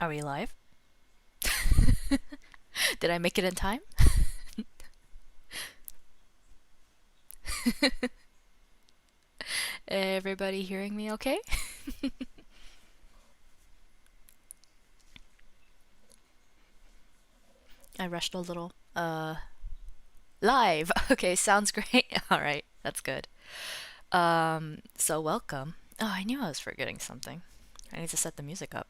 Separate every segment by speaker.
Speaker 1: Are we live? Did I make it in time? Everybody hearing me okay? I rushed a little. Live! Okay, sounds great. Alright, that's good. So welcome. Oh, I knew I was forgetting something. I need to set the music up.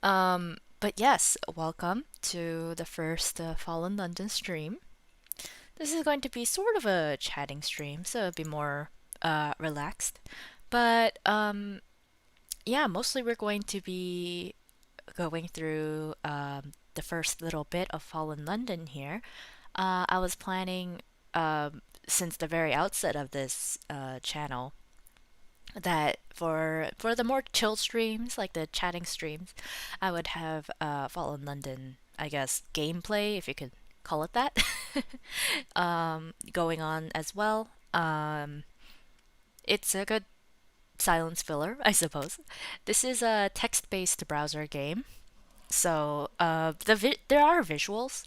Speaker 1: But yes, welcome to the first Fallen London stream. This is going to be sort of a chatting stream, so it'll be more relaxed. But yeah, mostly we're going to be going through the first little bit of Fallen London here. I was planning, since the very outset of this channel, that for the more chill streams, like the chatting streams, I would have Fallen London, I guess, gameplay, if you could call it that, going on as well. It's a good silence filler, I suppose. This is a text-based browser game, so there are visuals,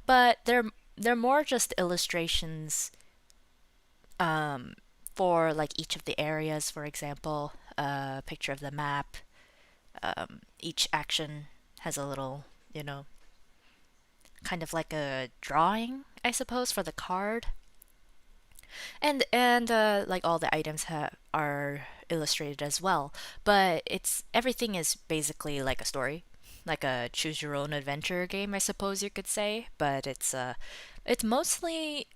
Speaker 1: but they're more just illustrations for like each of the areas. For example, a picture of the map. Each action has a little, kind of like a drawing, I suppose, for the card. And like all the items are illustrated as well, but it's everything is basically like a story, like a choose your own adventure game, I suppose you could say. But it's mostly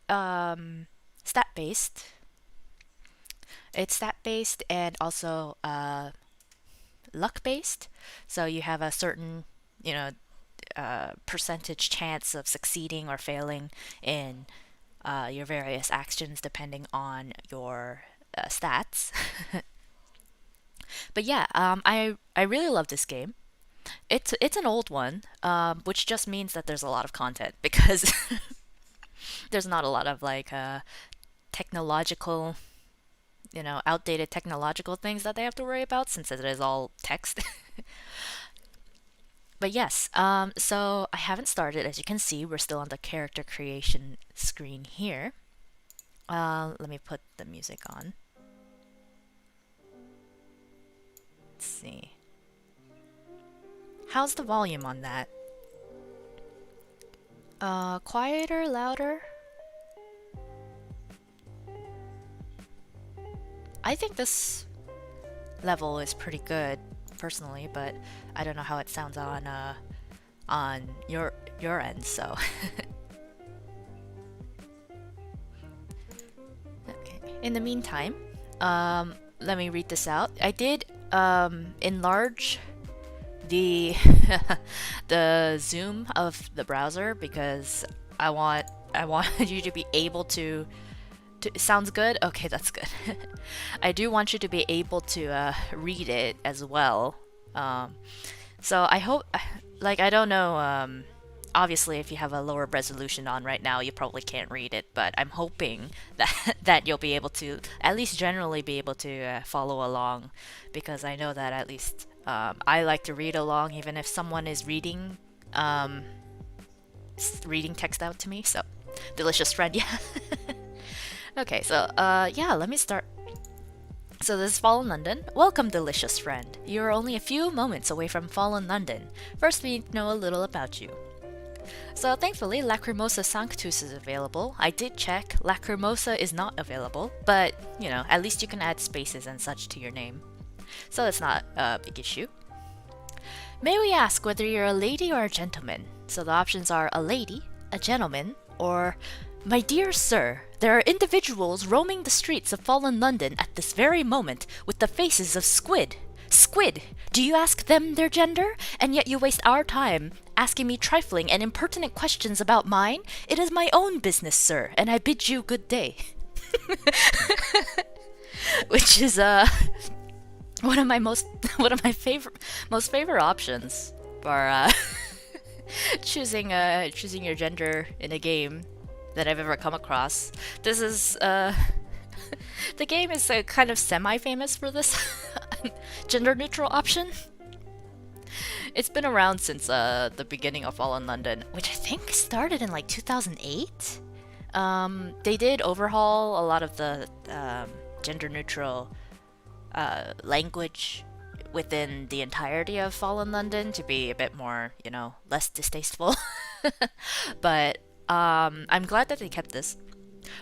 Speaker 1: stat based. It's stat based and also luck based. So you have a certain, you know, percentage chance of succeeding or failing in your various actions depending on your stats. But yeah, I really love this game. It's an old one, which just means that there's a lot of content because there's not a lot of like technological, outdated technological things that they have to worry about since it is all text. But yes, so I haven't started. As you can see, we're still on the character creation screen here. Let me put the music on. Let's see. How's the volume on that? Quieter, louder? I think this level is pretty good, personally, but I don't know how it sounds on your end, so. Okay. In the meantime, let me read this out. I did enlarge the the zoom of the browser because I want you to be able to sounds good? Okay, that's good. I do want you to be able to read it as well. So I hope, like, I don't know, obviously if you have a lower resolution on right now, you probably can't read it, but I'm hoping that you'll be able to, at least generally be able to follow along, because I know that at least I like to read along even if someone is reading text out to me, so delicious friend, yeah. Okay, so yeah, let me start. So this is Fallen London. Welcome, delicious friend. You are only a few moments away from Fallen London. First, we need to know a little about you. So thankfully, LACRIMOSA Sanctus is available. I did check, LACRIMOSA is not available, but, at least you can add spaces and such to your name. So that's not a big issue. May we ask whether you're a lady or a gentleman? So the options are a lady, a gentleman, or my dear sir, there are individuals roaming the streets of fallen London at this very moment with the faces of Squid. Squid! Do you ask them their gender? And yet you waste our time asking me trifling and impertinent questions about mine? It is my own business, sir, and I bid you good day. Which is one of my most favorite options for choosing your gender in a game that I've ever come across. This is the game is kind of semi-famous for this gender neutral option. It's been around since the beginning of Fallen London, which I think started in like 2008. They did overhaul a lot of the gender neutral language within the entirety of Fallen London to be a bit more, less distasteful. But I'm glad that they kept this.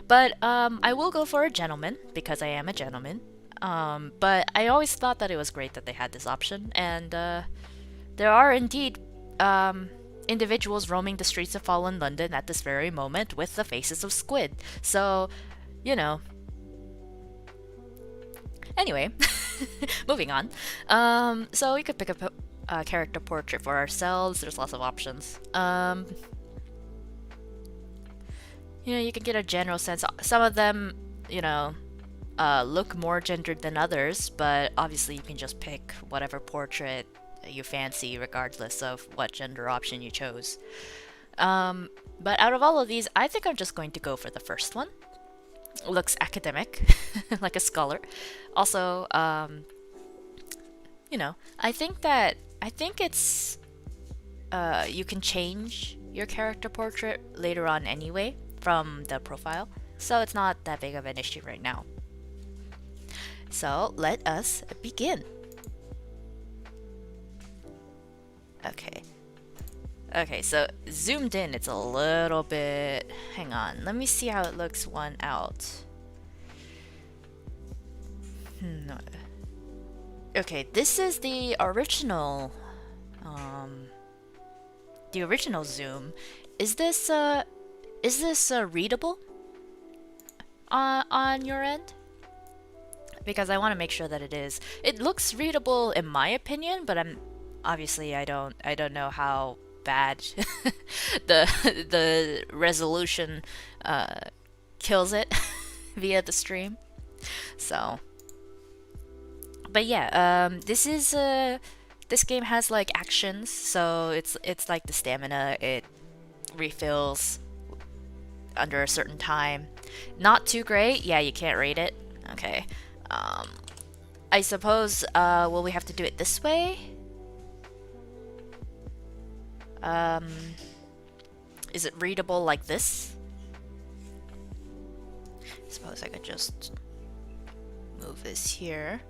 Speaker 1: But I will go for a gentleman because I am a gentleman. But I always thought that it was great that they had this option, and there are indeed individuals roaming the streets of Fallen London at this very moment with the faces of Squid. So, you know. Anyway, moving on. So we could pick up a character portrait for ourselves. There's lots of options. You can get a general sense. Some of them, look more gendered than others, but obviously you can just pick whatever portrait you fancy regardless of what gender option you chose. But out of all of these, I think I'm just going to go for the first one. Looks academic, like a scholar. Also, I think it's you can change your character portrait later on anyway from the profile, so it's not that big of an issue right now. So let us begin. Okay, so zoomed in, it's a little bit... Hang on, let me see how it looks one out. Okay, this is the original... the original zoom. Is this readable on your end? Because I want to make sure that it is. It looks readable in my opinion, but obviously I don't know how bad the resolution kills it via the stream. So, but yeah, this game has like actions, so it's like the stamina, it refills under a certain time. Not too great. Yeah, you can't rate it. Okay. I suppose will we have to do it this way? Is it readable like this? I suppose I could just move this here.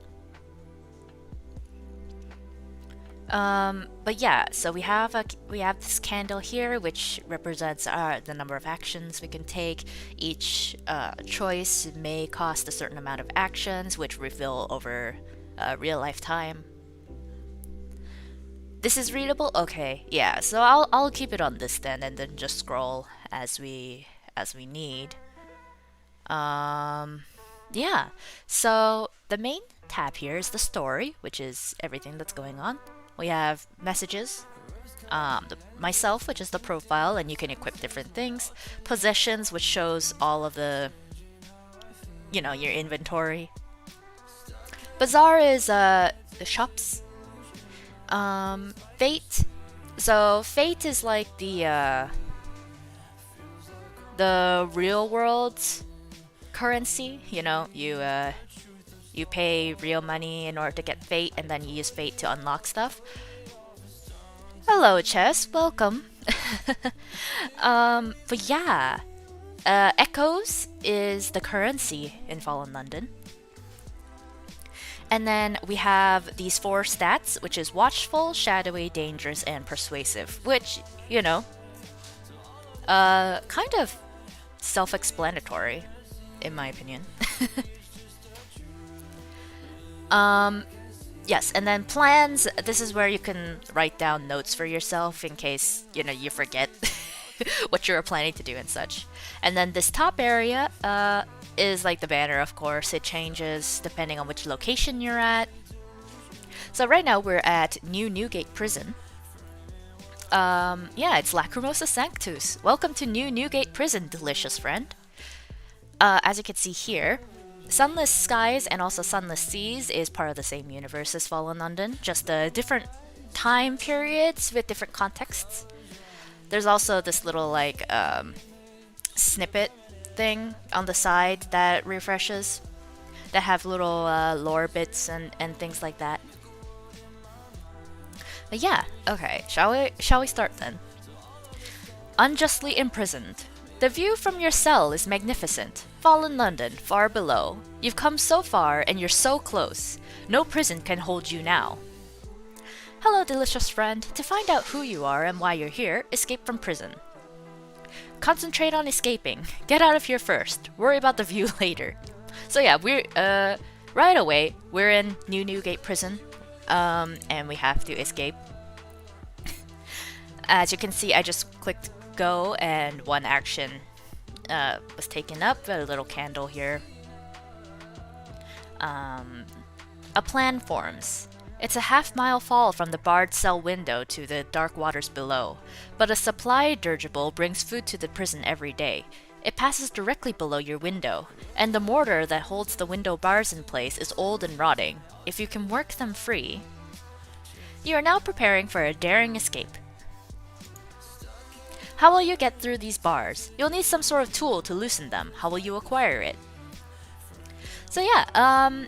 Speaker 1: But yeah, so we have this candle here, which represents the number of actions we can take. Each choice may cost a certain amount of actions, which refill over real life time. This is readable? Okay, yeah. So I'll keep it on this then, and then just scroll as we need. Yeah. So the main tab here is the story, which is everything that's going on. We have messages, myself, which is the profile, and you can equip different things. Possessions, which shows all of the, your inventory. Bazaar is the shops. Fate. So fate is like the real world currency. You pay real money in order to get fate, and then you use fate to unlock stuff. Hello, Chess. Welcome. But yeah, Echoes is the currency in Fallen London. And then we have these 4 stats, which is Watchful, Shadowy, Dangerous, and Persuasive, which, kind of self-explanatory, in my opinion. Yes, and then plans, this is where you can write down notes for yourself in case, you forget what you were planning to do and such. And then this top area is like the banner, of course. It changes depending on which location you're at. So right now we're at New Newgate Prison. Yeah, it's LACRIMOSA Sanctus. Welcome to New Newgate Prison, delicious friend. As you can see here, Sunless Skies and also Sunless Seas is part of the same universe as Fallen London, just different time periods with different contexts. There's also this little like snippet thing on the side that refreshes, that have little lore bits and things like that. Yeah, okay. Shall we start then? Unjustly imprisoned. The view from your cell is magnificent. Fallen London, far below. You've come so far and you're so close. No prison can hold you now. Hello, delicious friend. To find out who you are and why you're here, escape from prison. Concentrate on escaping. Get out of here first. Worry about the view later. So yeah, we're right away we're in New Newgate prison, and we have to escape. As you can see, I just clicked go, and one action was taken up. A little candle here. A plan forms. It's a half-mile fall from the barred cell window to the dark waters below, but a supply dirigible brings food to the prison every day. It passes directly below your window, and the mortar that holds the window bars in place is old and rotting. If you can work them free... You are now preparing for a daring escape. How will you get through these bars? You'll need some sort of tool to loosen them. How will you acquire it? So yeah,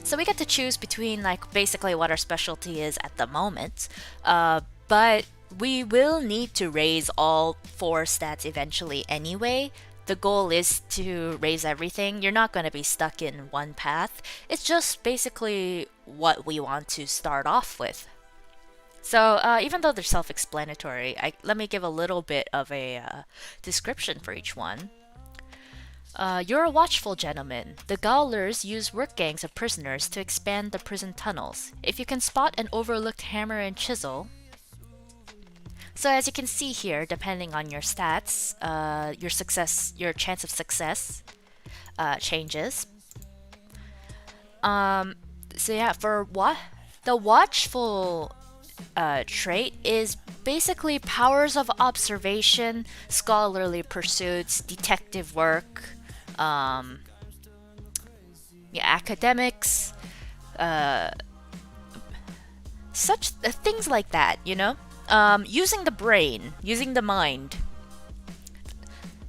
Speaker 1: so we get to choose between like basically what our specialty is at the moment, but we will need to raise all 4 stats eventually anyway. The goal is to raise everything. You're not going to be stuck in one path. It's just basically what we want to start off with. So even though they're self-explanatory, let me give a little bit of a description for each one. You're a watchful gentleman. The gaolers use work gangs of prisoners to expand the prison tunnels. If you can spot an overlooked hammer and chisel... So as you can see here, depending on your stats, your chance of success changes. So yeah, the watchful trait is basically powers of observation, scholarly pursuits, detective work, academics, such things like that, you know? Using the brain, using the mind.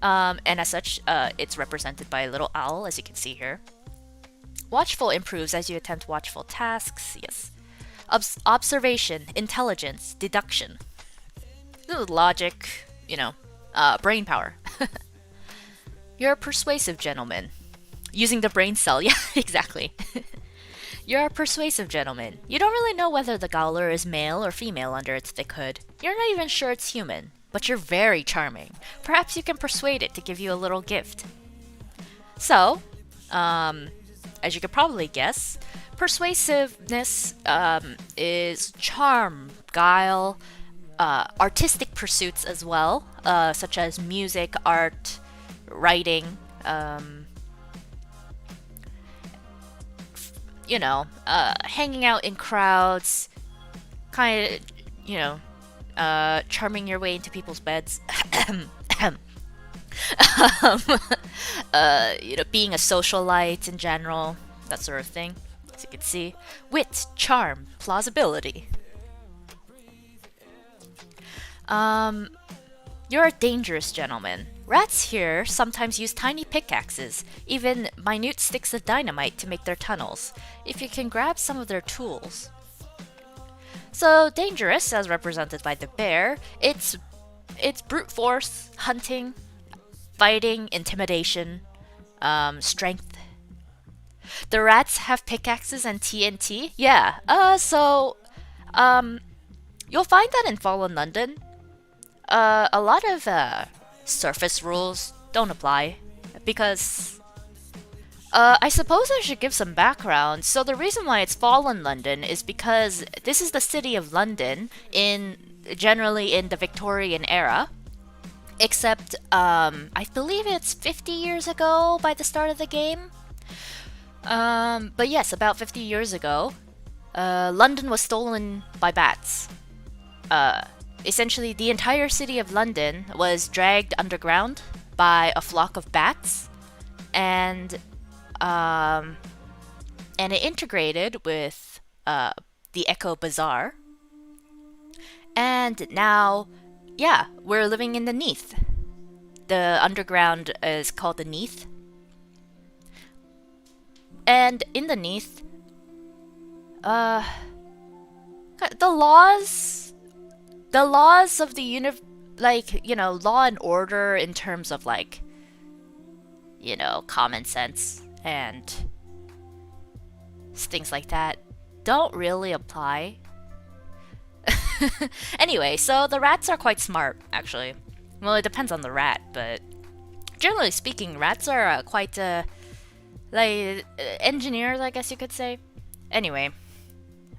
Speaker 1: And as such, it's represented by a little owl, as you can see here. Watchful improves as you attempt watchful tasks, yes. Observation, intelligence, deduction. Logic, brain power. You're a persuasive gentleman. Using the brain cell, yeah, exactly. You're a persuasive gentleman. You don't really know whether the gaoler is male or female under its thick hood. You're not even sure it's human, but you're very charming. Perhaps you can persuade it to give you a little gift. So, as you could probably guess, persuasiveness is charm, guile, artistic pursuits as well, such as music, art, writing, hanging out in crowds, kind of, charming your way into people's beds. Being a socialite in general, that sort of thing. As you can see, wit, charm, plausibility. You're a dangerous gentleman. Rats here sometimes use tiny pickaxes, even minute sticks of dynamite to make their tunnels, if you can grab some of their tools. So dangerous, as represented by the bear, it's brute force, hunting, fighting, intimidation, strength. The rats have pickaxes and TNT? Yeah, you'll find that in Fallen London. A lot of surface rules don't apply because I suppose I should give some background. So the reason why it's Fallen London is because this is the city of London generally in the Victorian era, except I believe it's 50 years ago by the start of the game. But yes, about 50 years ago, London was stolen by bats. Essentially, the entire city of London was dragged underground by a flock of bats, and it integrated with the Echo Bazaar. And now, yeah, we're living in the Neath. The underground is called the Neath. And in the Neath, the laws the laws of the like, law and order in terms of like, common sense and things like that don't really apply. Anyway, so the rats are quite smart, actually. Well, it depends on the rat, but generally speaking, rats are quite, like, engineers, I guess you could say. Anyway,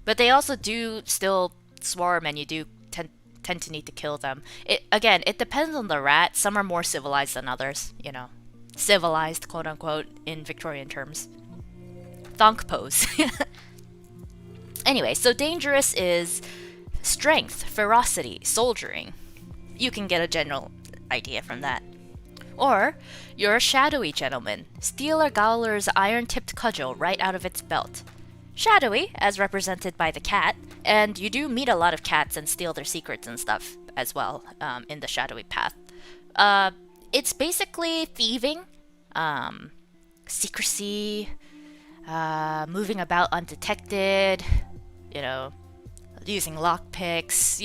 Speaker 1: but they also do still swarm, and you do tend to need to kill them. It depends on the rat. Some are more civilized than others, civilized, quote unquote, in Victorian terms. Thonk pose. Anyway, so dangerous is strength, ferocity, soldiering. You can get a general idea from that. Or, you're a shadowy gentleman. Steal a Gowler's iron-tipped cudgel right out of its belt. Shadowy, as represented by the cat, and you do meet a lot of cats and steal their secrets and stuff as well in the shadowy path. It's basically thieving, secrecy, moving about undetected, using lockpicks,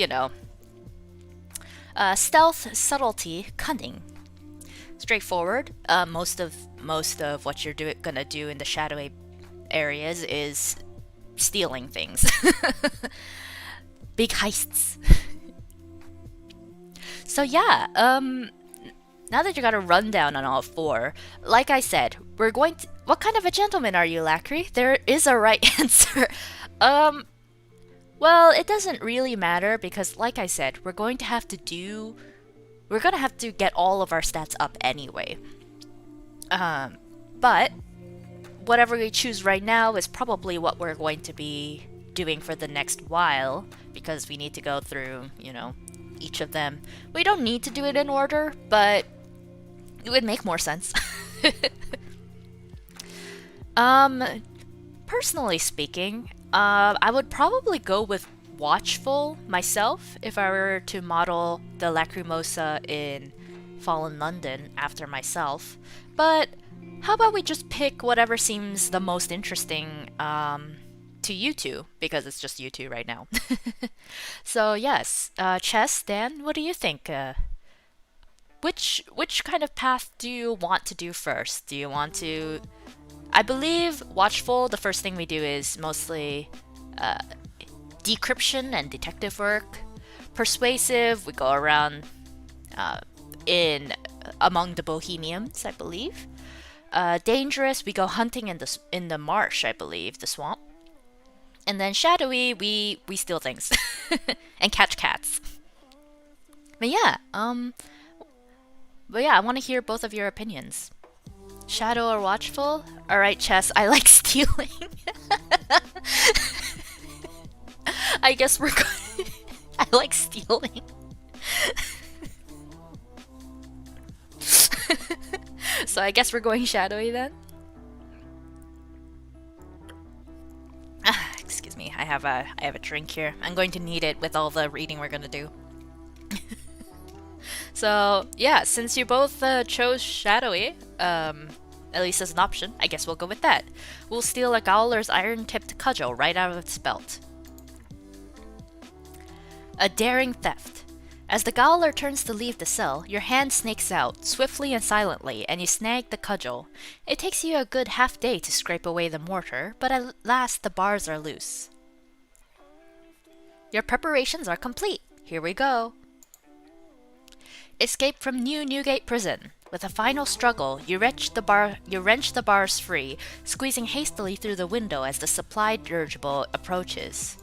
Speaker 1: stealth, subtlety, cunning. Straightforward. Most of what you're gonna do in the shadowy areas is stealing things. Big heists. So yeah, now that you got a rundown on all four, like I said, we're going to... What kind of a gentleman are you, Lacri? There is a right answer. Well, it doesn't really matter because, like I said, we're going to have to get all of our stats up anyway. But whatever we choose right now is probably what we're going to be doing for the next while because we need to go through, each of them. We don't need to do it in order, but it would make more sense. Personally speaking, I would probably go with watchful myself if I were to model the LACRIMOSA in Fallen London after myself. But how about we just pick whatever seems the most interesting to you two, because it's just you two right now. So yes, Chess, Dan, what do you think? Which kind of path do you want to do first? Do you want to... I believe watchful, the first thing we do is mostly decryption and detective work. Persuasive, we go around among the bohemians, I believe. Dangerous, we go hunting in the marsh, I believe, the swamp. And then shadowy, we steal things and catch cats. But yeah, I want to hear both of your opinions. Shadow or watchful? Alright, Chess, I like stealing. I guess we're going... I like stealing. So I guess we're going shadowy then? Excuse me, I have a drink here. I'm going to need it with all the reading we're gonna do. So, yeah, since you both chose shadowy, at least as an option, I guess we'll go with that. We'll steal a Gowler's iron-tipped cudgel right out of its belt. A daring theft. As the Gowler turns to leave the cell, your hand snakes out, swiftly and silently, and you snag the cudgel. It takes you a good half day to scrape away the mortar, but at last the bars are loose. Your preparations are complete. Here we go. Escape from New Newgate Prison. With a final struggle, you wrench the bars free, squeezing hastily through the window as the supply dirigible approaches.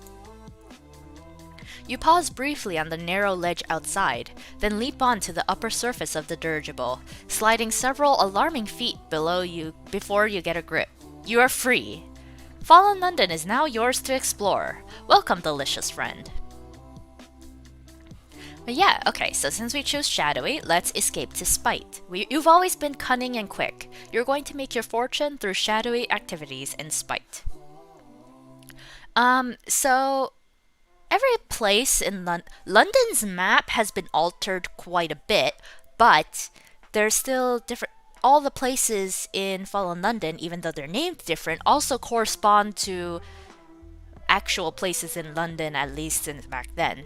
Speaker 1: You pause briefly on the narrow ledge outside, then leap onto the upper surface of the dirigible, sliding several alarming feet below you before you get a grip. You are free. Fallen London is now yours to explore. Welcome, delicious friend. But yeah, okay, so since we chose shadowy, let's escape to spite. You've always been cunning and quick. You're going to make your fortune through shadowy activities in spite. So every place in London's map has been altered quite a bit, but there's still different... All the places in Fallen London, even though they're named different, also correspond to actual places in London, at least since back then.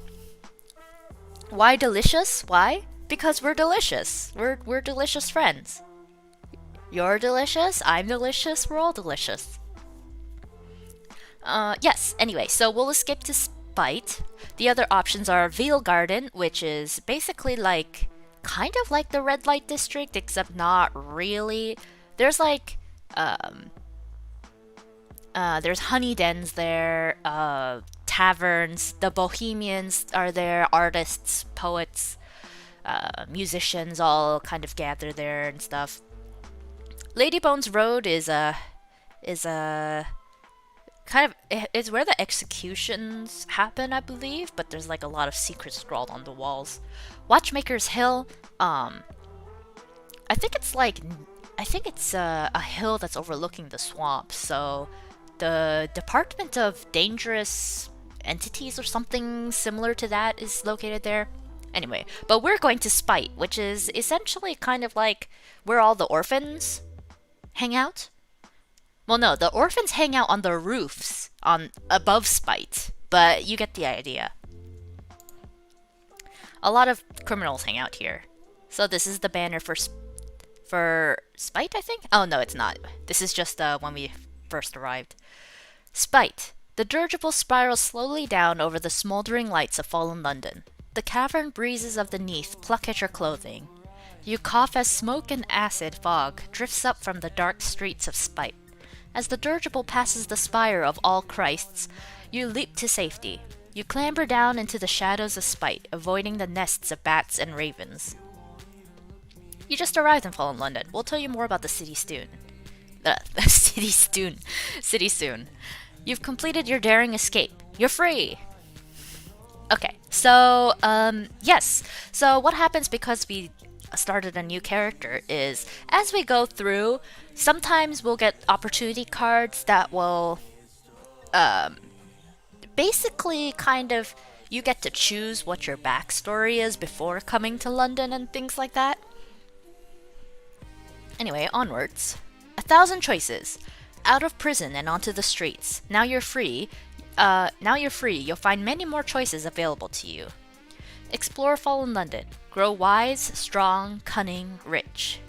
Speaker 1: Why delicious? Why? Because we're delicious. We're delicious friends. You're delicious, I'm delicious, we're all delicious. Yes, anyway, so we'll escape to Spite. The other options are Veil Garden, which is basically like kind of like the red light district, except not really. There's like there's honey dens there, taverns, the bohemians are there, artists, poets, musicians all kind of gather there and stuff. Ladybones Road is a kind of it's where the executions happen, I believe, but there's like a lot of secrets scrawled on the walls. Watchmaker's Hill, I think it's like I think it's a hill that's overlooking the swamp. So the Department of Dangerous Entities or something similar to that is located there. Anyway, but we're going to Spite, which is essentially kind of like where all the orphans hang out. Well, no, the orphans hang out on the roofs on above Spite, but you get the idea. A lot of criminals hang out here. So this is the banner for Spite, I think? Oh, no, it's not. This is just when we first arrived. Spite. The dirigible spirals slowly down over the smoldering lights of fallen London. The cavern breezes of the Neath pluck at your clothing. You cough as smoke and acid fog drifts up from the dark streets of Spite. As the dirigible passes the spire of All Christs, you leap to safety. You clamber down into the shadows of Spite, avoiding the nests of bats and ravens. You just arrived in fallen London. We'll tell you more about the city soon. City soon. You've completed your daring escape. You're free! Okay, so, yes. So what happens because we started a new character is, as we go through, sometimes we'll get opportunity cards that will, basically kind of, you get to choose what your backstory is before coming to London and things like that. Anyway, onwards. 1,000 choices. Out of prison and onto the streets. Now you're free. You'll find many more choices available to you. Explore fallen London. Grow wise, strong, cunning, rich.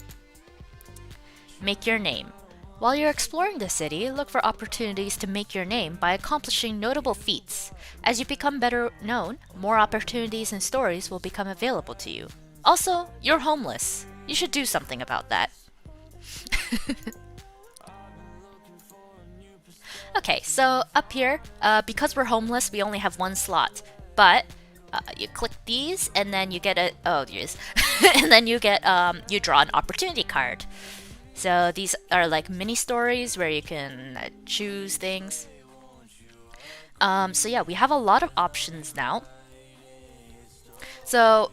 Speaker 1: Make your name. While you're exploring the city, look for opportunities to make your name by accomplishing notable feats. As you become better known, more opportunities and stories will become available to you. Also, you're homeless. You should do something about that. Okay, so up here, because we're homeless, we only have one slot. But you click these, and then you get and then you get you draw an opportunity card. So these are like mini stories where you can choose things. So yeah, we have a lot of options now. So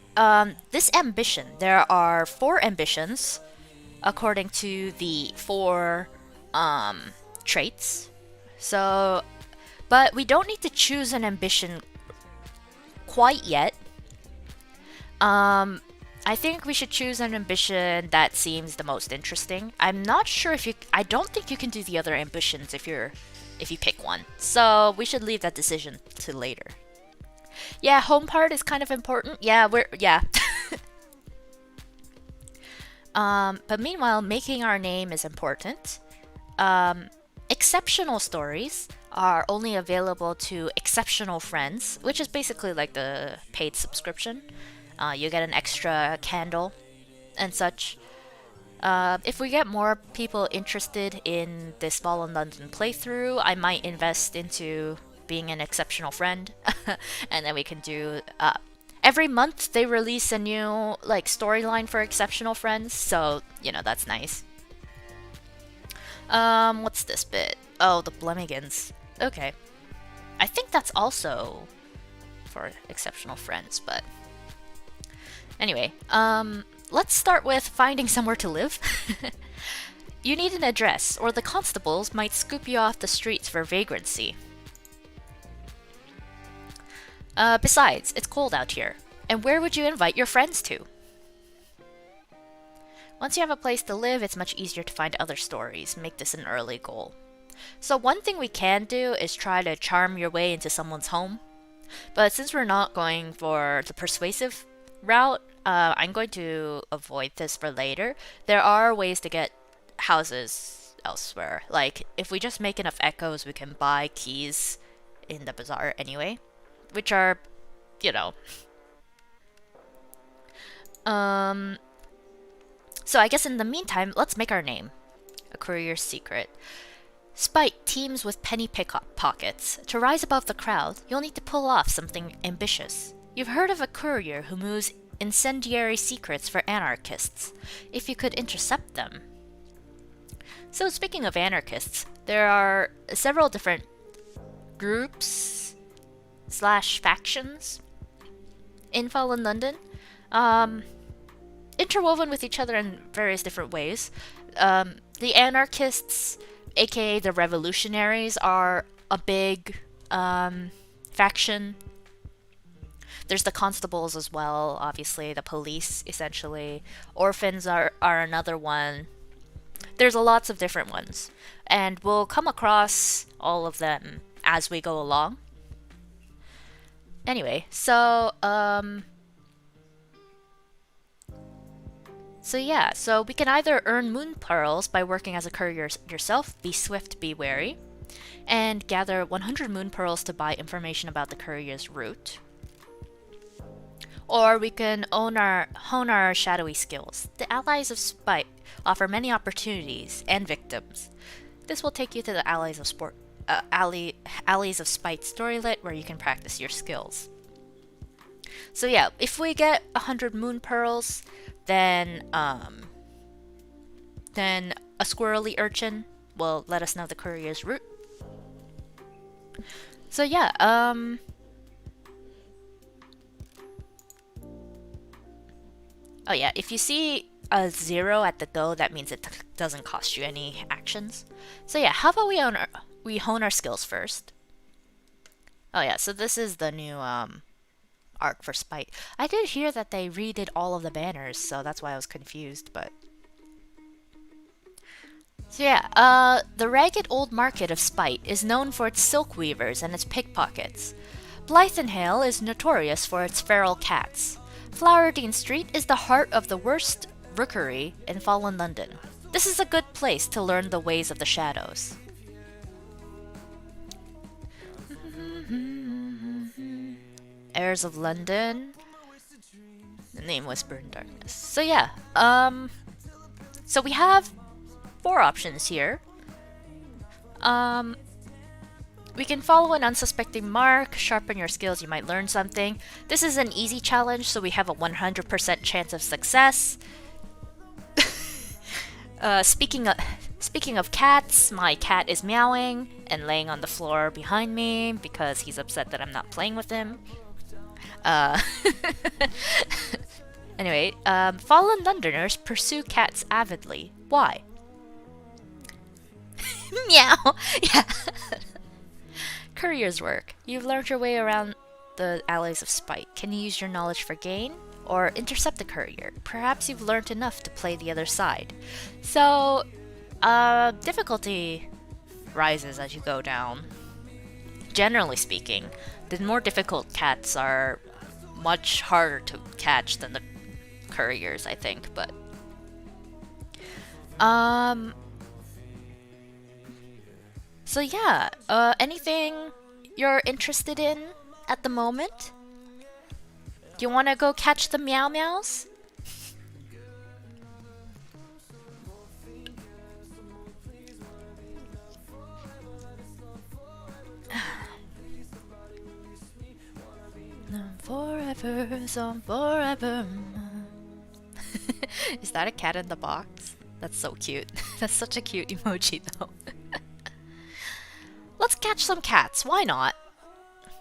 Speaker 1: this ambition, there are 4 ambitions according to the 4 traits. So, but we don't need to choose an ambition quite yet. I think we should choose an ambition that seems the most interesting. I'm not sure if I don't think you can do the other ambitions if you pick one. So we should leave that decision to later. Yeah, home part is kind of important. Yeah. But meanwhile, making our name is important. Exceptional stories are only available to exceptional friends, which is basically like the paid subscription. You get an extra candle and such. If we get more people interested in this Fallen London playthrough, I might invest into being an exceptional friend. And then we can do... every month they release a new like storyline for exceptional friends, so, you know, that's nice. What's this bit? Oh, the Blemigans. Okay. I think that's also for exceptional friends, but... Anyway, let's start with finding somewhere to live. You need an address, or the constables might scoop you off the streets for vagrancy. Besides, it's cold out here. And where would you invite your friends to? Once you have a place to live, it's much easier to find other stories. Make this an early goal. So one thing we can do is try to charm your way into someone's home. But since we're not going for the persuasive route, I'm going to avoid this for later. There are ways to get houses elsewhere. Like, if we just make enough echoes, we can buy keys in the bazaar anyway, which are, you know. So I guess in the meantime, let's make our name. A courier's secret. Spite teams with penny pickpockets. To rise above the crowd, you'll need to pull off something ambitious. You've heard of a courier who moves incendiary secrets for anarchists. If you could intercept them. So speaking of anarchists, there are several different groups / factions in Fallen London, interwoven with each other in various different ways. The anarchists, aka the revolutionaries, are a big faction. There's the constables as well, obviously, the police, essentially. Orphans are another one. There's lots of different ones, and we'll come across all of them as we go along. Anyway, so we can either earn moon pearls by working as a courier yourself, be swift, be wary, and gather 100 moon pearls to buy information about the courier's route. Or we can hone our shadowy skills. The allies of Spite offer many opportunities and victims. This will take you to the Allies of Spite storylet, where you can practice your skills. So yeah, if we get 100 moon pearls, then a squirrely urchin will let us know the courier's route. So yeah, oh yeah, if you see a 0 at the go, that means it doesn't cost you any actions. So yeah, how about we hone our skills first? Oh yeah, so this is the new arc for Spite. I did hear that they redid all of the banners, so that's why I was confused, but... So yeah, the ragged old market of Spite is known for its silk weavers and its pickpockets. Blythenhale is notorious for its feral cats. Flowerdean Street is the heart of the worst rookery in Fallen London. This is a good place to learn the ways of the shadows. Heirs of London. The name Whisper in Darkness. So yeah, so we have 4 options here. We can follow an unsuspecting mark, sharpen your skills, you might learn something. This is an easy challenge, so we have a 100% chance of success. Speaking of cats, my cat is meowing and laying on the floor behind me because he's upset that I'm not playing with him. Anyway, Fallen Londoners pursue cats avidly. Why? Meow! Yeah. Courier's work. You've learned your way around the Allies of Spite. Can you use your knowledge for gain? Or intercept the courier? Perhaps you've learned enough to play the other side. So, difficulty rises as you go down. Generally speaking, the more difficult cats are much harder to catch than the couriers, I think, but... So yeah, anything you're interested in at the moment? Do you want to go catch the meow meows? Forever, so forever. Is that a cat in the box? That's so cute. That's such a cute emoji though. Let's catch some cats, why not?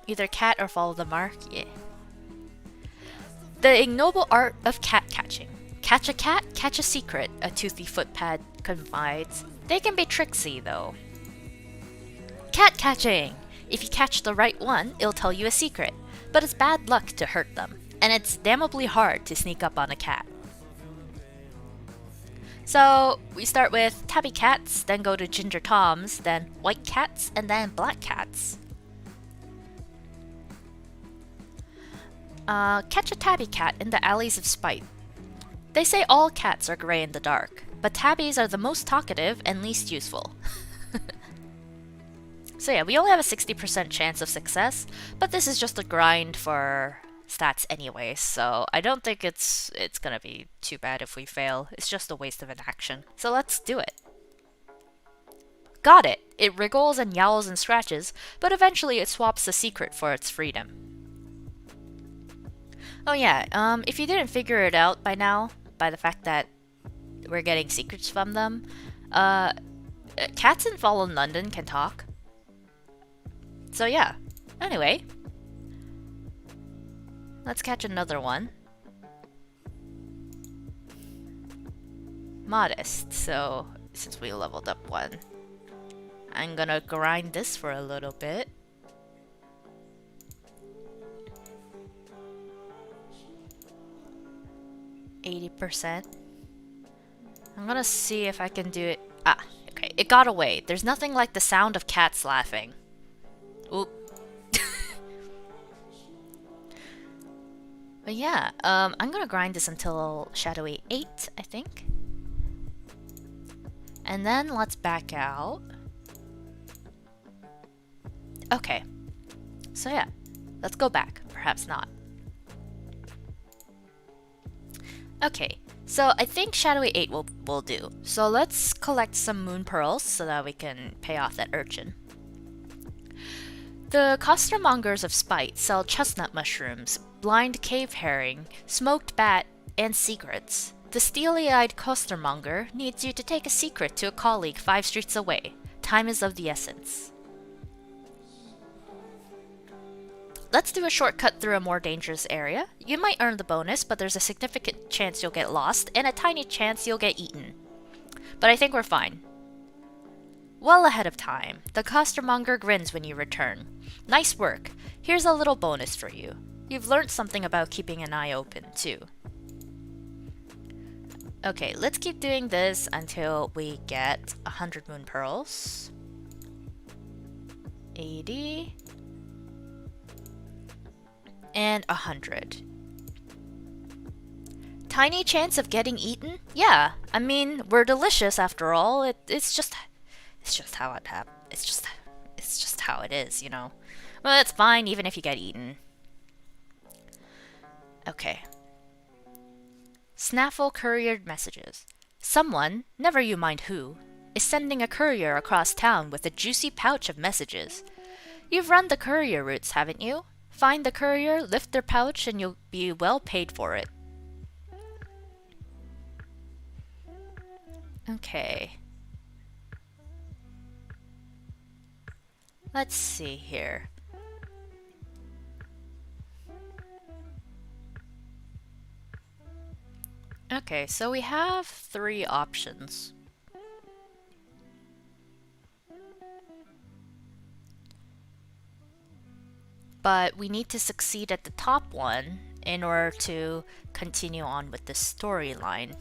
Speaker 1: Either cat or follow the mark, yeah. The ignoble art of cat catching. Catch a cat, catch a secret, a toothy footpad confides. They can be tricksy though. Cat catching! If you catch the right one, it'll tell you a secret. But it's bad luck to hurt them, and it's damnably hard to sneak up on a cat. So we start with tabby cats, then go to ginger toms, then white cats, and then black cats. Catch a tabby cat in the alleys of spite. They say all cats are gray in the dark, but tabbies are the most talkative and least useful. So yeah, we only have a 60% chance of success, but this is just a grind for stats anyway, so I don't think it's gonna be too bad if we fail. It's just a waste of an action. So let's do it. Got it! It wriggles and yowls and scratches, but eventually it swaps the secret for its freedom. Oh yeah, if you didn't figure it out by now, by the fact that we're getting secrets from them, cats in Fallen London can talk. So yeah, anyway, let's catch another one. Modest, so since we leveled up one, I'm gonna grind this for a little bit. %. I'm gonna see if I can do it. Ah, okay, it got away. There's nothing like the sound of cats laughing. Oop. But yeah, I'm gonna grind this until Shadowy 8, I think. And then let's back out. Okay. So yeah, let's go back. Perhaps not. Okay, so I think Shadowy 8 will do. So let's collect some moon pearls so that we can pay off that urchin. The costermongers of Spite sell chestnut mushrooms, blind cave herring, smoked bat, and secrets. The steely-eyed costermonger needs you to take a secret to a colleague 5 streets away. Time is of the essence. Let's do a shortcut through a more dangerous area. You might earn the bonus, but there's a significant chance you'll get lost, and a tiny chance you'll get eaten. But I think we're fine. Well ahead of time, the costermonger grins when you return. Nice work. Here's a little bonus for you. You've learned something about keeping an eye open, too. Okay, let's keep doing this until we get 100 moon pearls. 80. And 100. Tiny chance of getting eaten? Yeah, I mean, we're delicious after all. It's just how it happens. It's just how it is, you know. Well, it's fine even if you get eaten. Okay. Snaffle couriered messages. Someone, never you mind who, is sending a courier across town with a juicy pouch of messages. You've run the courier routes, haven't you? Find the courier, lift their pouch, and you'll be well paid for it. Okay. Let's see here. Okay, so we have 3 options. But we need to succeed at the top one in order to continue on with the storyline.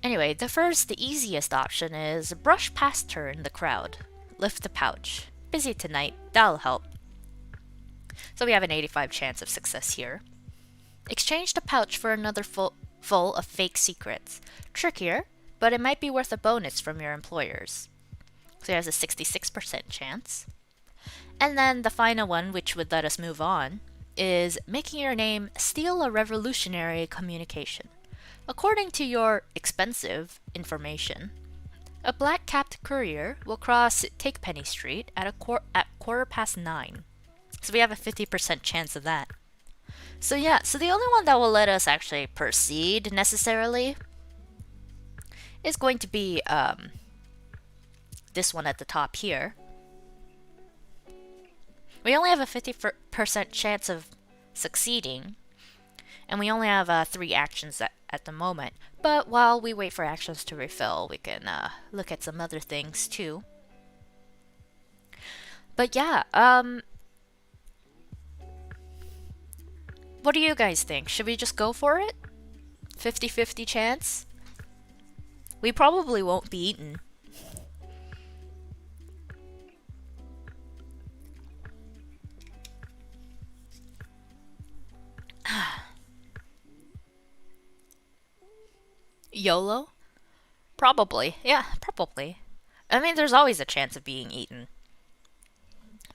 Speaker 1: Anyway, the easiest option is brush past her in the crowd. Lift the pouch. Busy tonight, that'll help. So we have an 85% chance of success here. Exchange the pouch for another full of fake secrets. Trickier, but it might be worth a bonus from your employers. So there's a 66% chance. And then the final one, which would let us move on, is making your name steal a revolutionary communication. According to your expensive information, a black-capped courier will cross Takepenny Street at 9:15. So we have a 50% chance of that. So yeah, so the only one that will let us actually proceed necessarily is going to be this one at the top here. We only have a 50% chance of succeeding, and we only have 3 actions at the moment. But while we wait for actions to refill, we can look at some other things too. But yeah, what do you guys think? Should we just go for it? 50-50 chance? We probably won't be eaten. YOLO? Probably. Yeah, probably. I mean, there's always a chance of being eaten.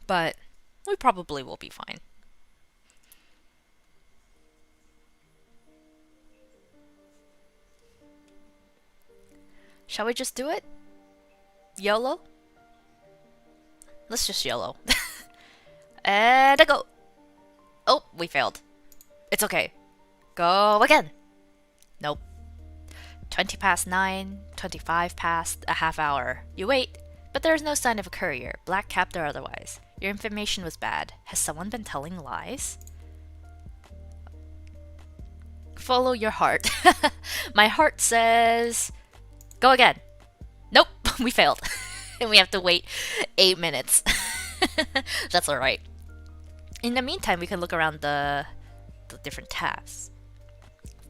Speaker 1: But we probably will be fine. Shall we just do it? YOLO? Let's just YOLO. And a go! Oh, we failed. It's okay. Go again! Nope. 20 past 9, 25 past, a half hour. You wait, but there is no sign of a courier, black capped or otherwise. Your information was bad. Has someone been telling lies? Follow your heart. My heart says... Go again. Nope, we failed. And we have to wait 8 minutes. That's alright. In the meantime, we can look around the different tabs.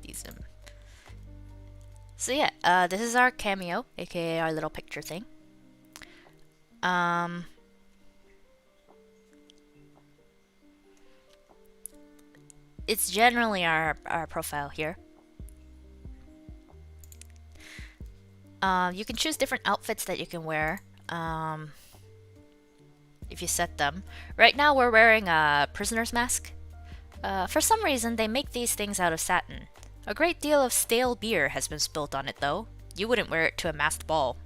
Speaker 1: These So yeah, this is our cameo, aka our little picture thing. It's generally our profile here. You can choose different outfits that you can wear if you set them. Right now we're wearing a prisoner's mask. For some reason, they make these things out of satin. A great deal of stale beer has been spilt on it, though. You wouldn't wear it to a masked ball.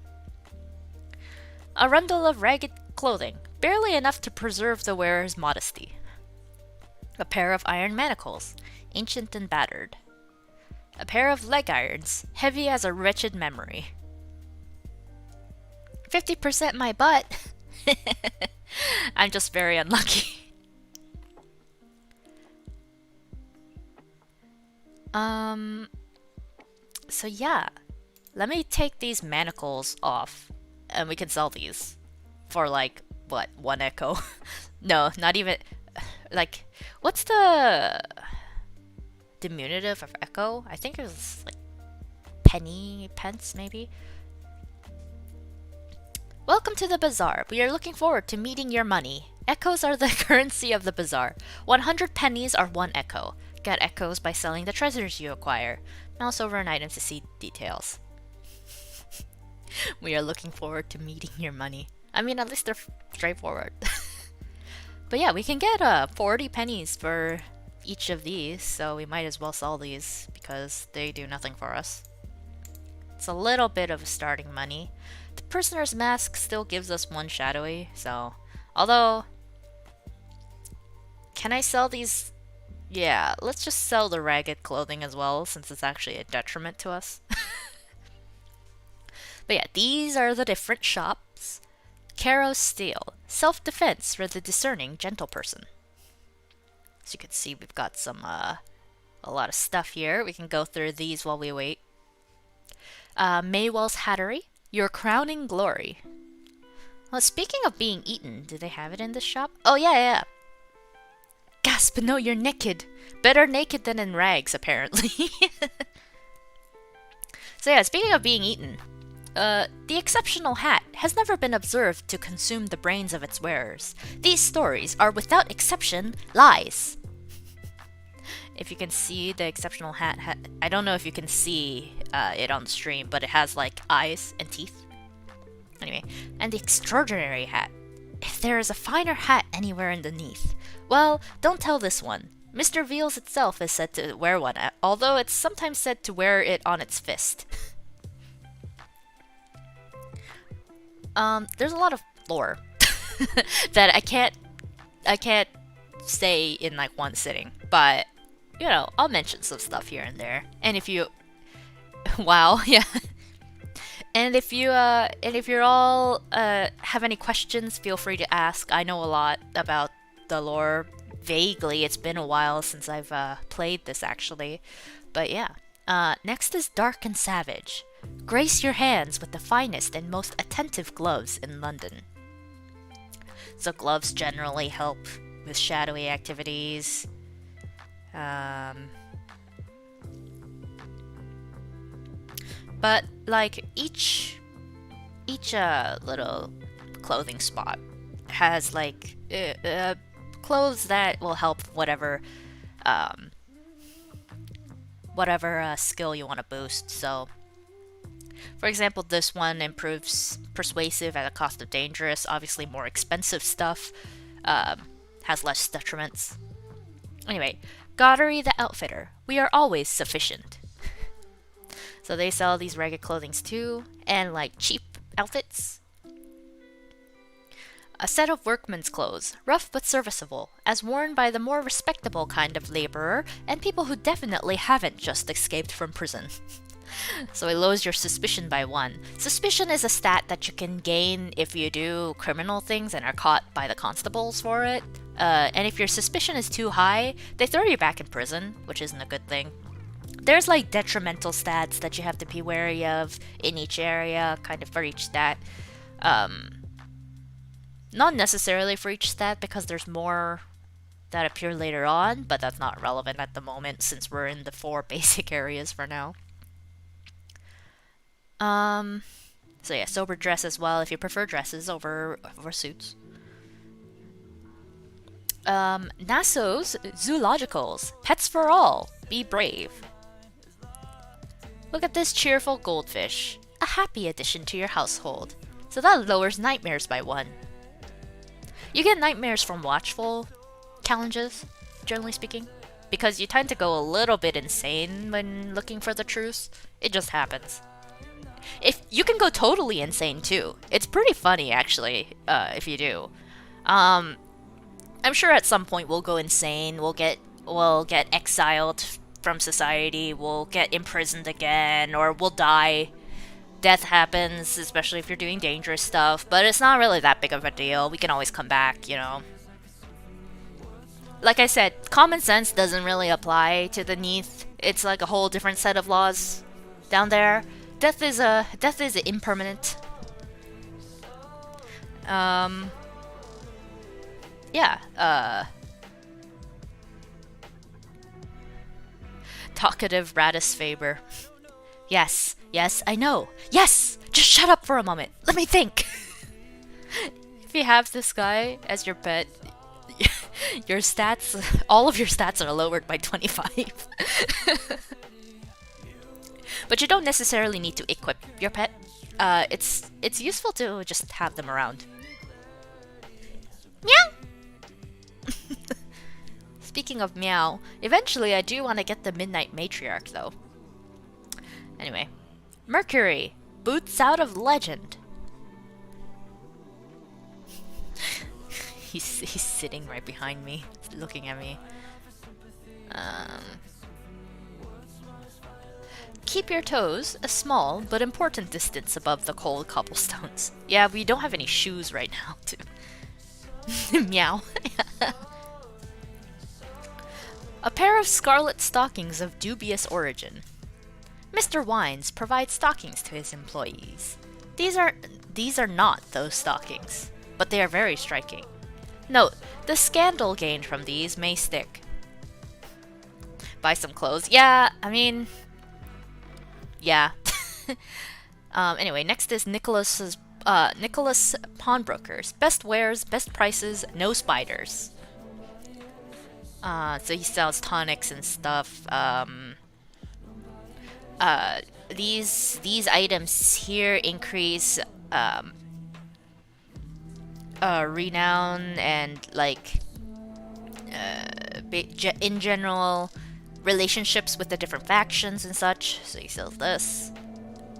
Speaker 1: A rundle of ragged clothing, barely enough to preserve the wearer's modesty. A pair of iron manacles, ancient and battered. A pair of leg irons, heavy as a wretched memory. 50% my butt! I'm just very unlucky. So yeah, let me take these manacles off, and we can sell these for like, what, 1 echo? No, not even, like, what's the diminutive of echo? I think it was like pence maybe? Welcome to the bazaar. We are looking forward to meeting your money. Echoes are the currency of the bazaar. 100 pennies are 1 echo. Get echoes by selling the treasures you acquire. Mouse over an item to see details. We are looking forward to meeting your money. I mean, at least they're straightforward. But yeah, we can get 40 pennies for each of these, so we might as well sell these because they do nothing for us. It's a little bit of starting money. The prisoner's mask still gives us 1 shadowy, so... Although... Can I sell these? Yeah, let's just sell the ragged clothing as well, since it's actually a detriment to us. But yeah, these are the different shops. Caro's Steel, self-defense for the discerning gentle person. As you can see, we've got some, a lot of stuff here. We can go through these while we wait. Maywell's Hattery, your crowning glory. Well, speaking of being eaten, do they have it in this shop? Oh, yeah. Gasp, no, you're naked. Better naked than in rags, apparently. So yeah, speaking of being eaten, the exceptional hat has never been observed to consume the brains of its wearers. These stories are without exception lies. If you can see the exceptional hat, I don't know if you can see it on stream, but it has like eyes and teeth. Anyway, and the extraordinary hat. If there is a finer hat anywhere in the Neath, well, don't tell this one. Mr. Veals itself is said to wear one, although it's sometimes said to wear it on its fist. There's a lot of lore that I can't say in like one sitting, but you know, I'll mention some stuff here and there. And if you, wow, yeah. And if you're all have any questions, feel free to ask. I know a lot about the lore. Vaguely, it's been a while since I've played this actually, but yeah. Next is Dark and Savage. Grace your hands with the finest and most attentive gloves in London. So gloves generally help with shadowy activities. But like each little clothing spot has like clothes that will help whatever skill you want to boost. So For example, this one improves persuasive at a cost of dangerous. Obviously, more expensive stuff has less detriments. Anyway, Goddery the Outfitter. We are always sufficient. So they sell these ragged clothings too, and like cheap outfits. A set of workman's clothes, rough but serviceable, as worn by the more respectable kind of laborer and people who definitely haven't just escaped from prison. So it lowers your suspicion by 1. Suspicion is a stat that you can gain if you do criminal things and are caught by the constables for it. And if your suspicion is too high, they throw you back in prison, which isn't a good thing. There's like detrimental stats that you have to be wary of in each area, kind of for each stat. Not necessarily for each stat, because there's more that appear later on, but that's not relevant at the moment since we're in the 4 basic areas for now. So yeah, sober dress as well if you prefer dresses over suits. Nassau's Zoologicals. Pets for all. Be brave. Look at this cheerful goldfish. A happy addition to your household. So that lowers nightmares by 1. You get nightmares from watchful challenges, generally speaking, because you tend to go a little bit insane when looking for the truth. It just happens. If you can go totally insane too. It's pretty funny actually, if you do. I'm sure at some point we'll go insane. We'll get exiled from society. We'll get imprisoned again, or we'll die. Death happens, especially if you're doing dangerous stuff. But it's not really that big of a deal. We can always come back, you know. Like I said, common sense doesn't really apply to the Neath. It's like a whole different set of laws down there. Death is impermanent. Talkative Radis Faber. Yes, I know. Yes! Just shut up for a moment. Let me think. If you have this guy as your pet, your stats, all of your stats are lowered by 25. But you don't necessarily need to equip your pet. It's useful to just have them around. Meow! Speaking of meow, eventually I do want to get the Midnight Matriarch though. Anyway. Mercury! Boots out of legend! he's sitting right behind me, looking at me. Keep your toes a small but important distance above the cold cobblestones. Yeah, we don't have any shoes right now, too. Meow. A pair of scarlet stockings of dubious origin. Mr. Wines provides stockings to his employees. These are not those stockings, but they are very striking. Note, the scandal gained from these may stick. Buy some clothes. Yeah, I mean... yeah. Anyway, next is Nicholas Pawnbrokers. Best wares, best prices, no spiders. So he sells tonics and stuff. These items here increase renown and like in general relationships with the different factions and such. So he sells this,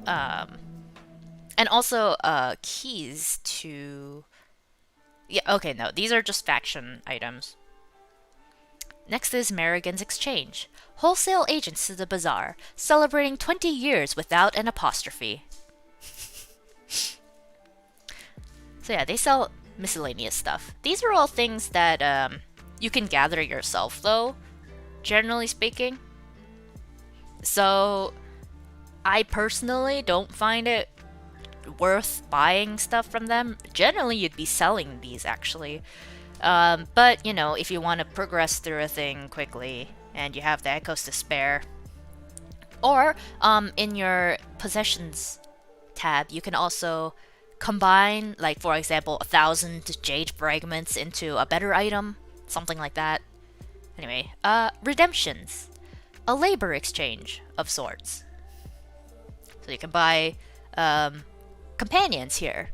Speaker 1: and also keys to. Yeah. Okay. No, these are just faction items. Next is Merrigan's Exchange. Wholesale agents to the bazaar, celebrating 20 years without an apostrophe. So yeah, they sell miscellaneous stuff. These are all things that you can gather yourself, though, generally speaking. So I personally don't find it worth buying stuff from them. Generally, you'd be selling these, actually. But, you know, if you want to progress through a thing quickly and you have the echoes to spare, or in your possessions tab, you can also combine, like, for example, 1,000 jade fragments into a better item, something like that. Anyway, redemptions. A labor exchange of sorts. So you can buy companions here,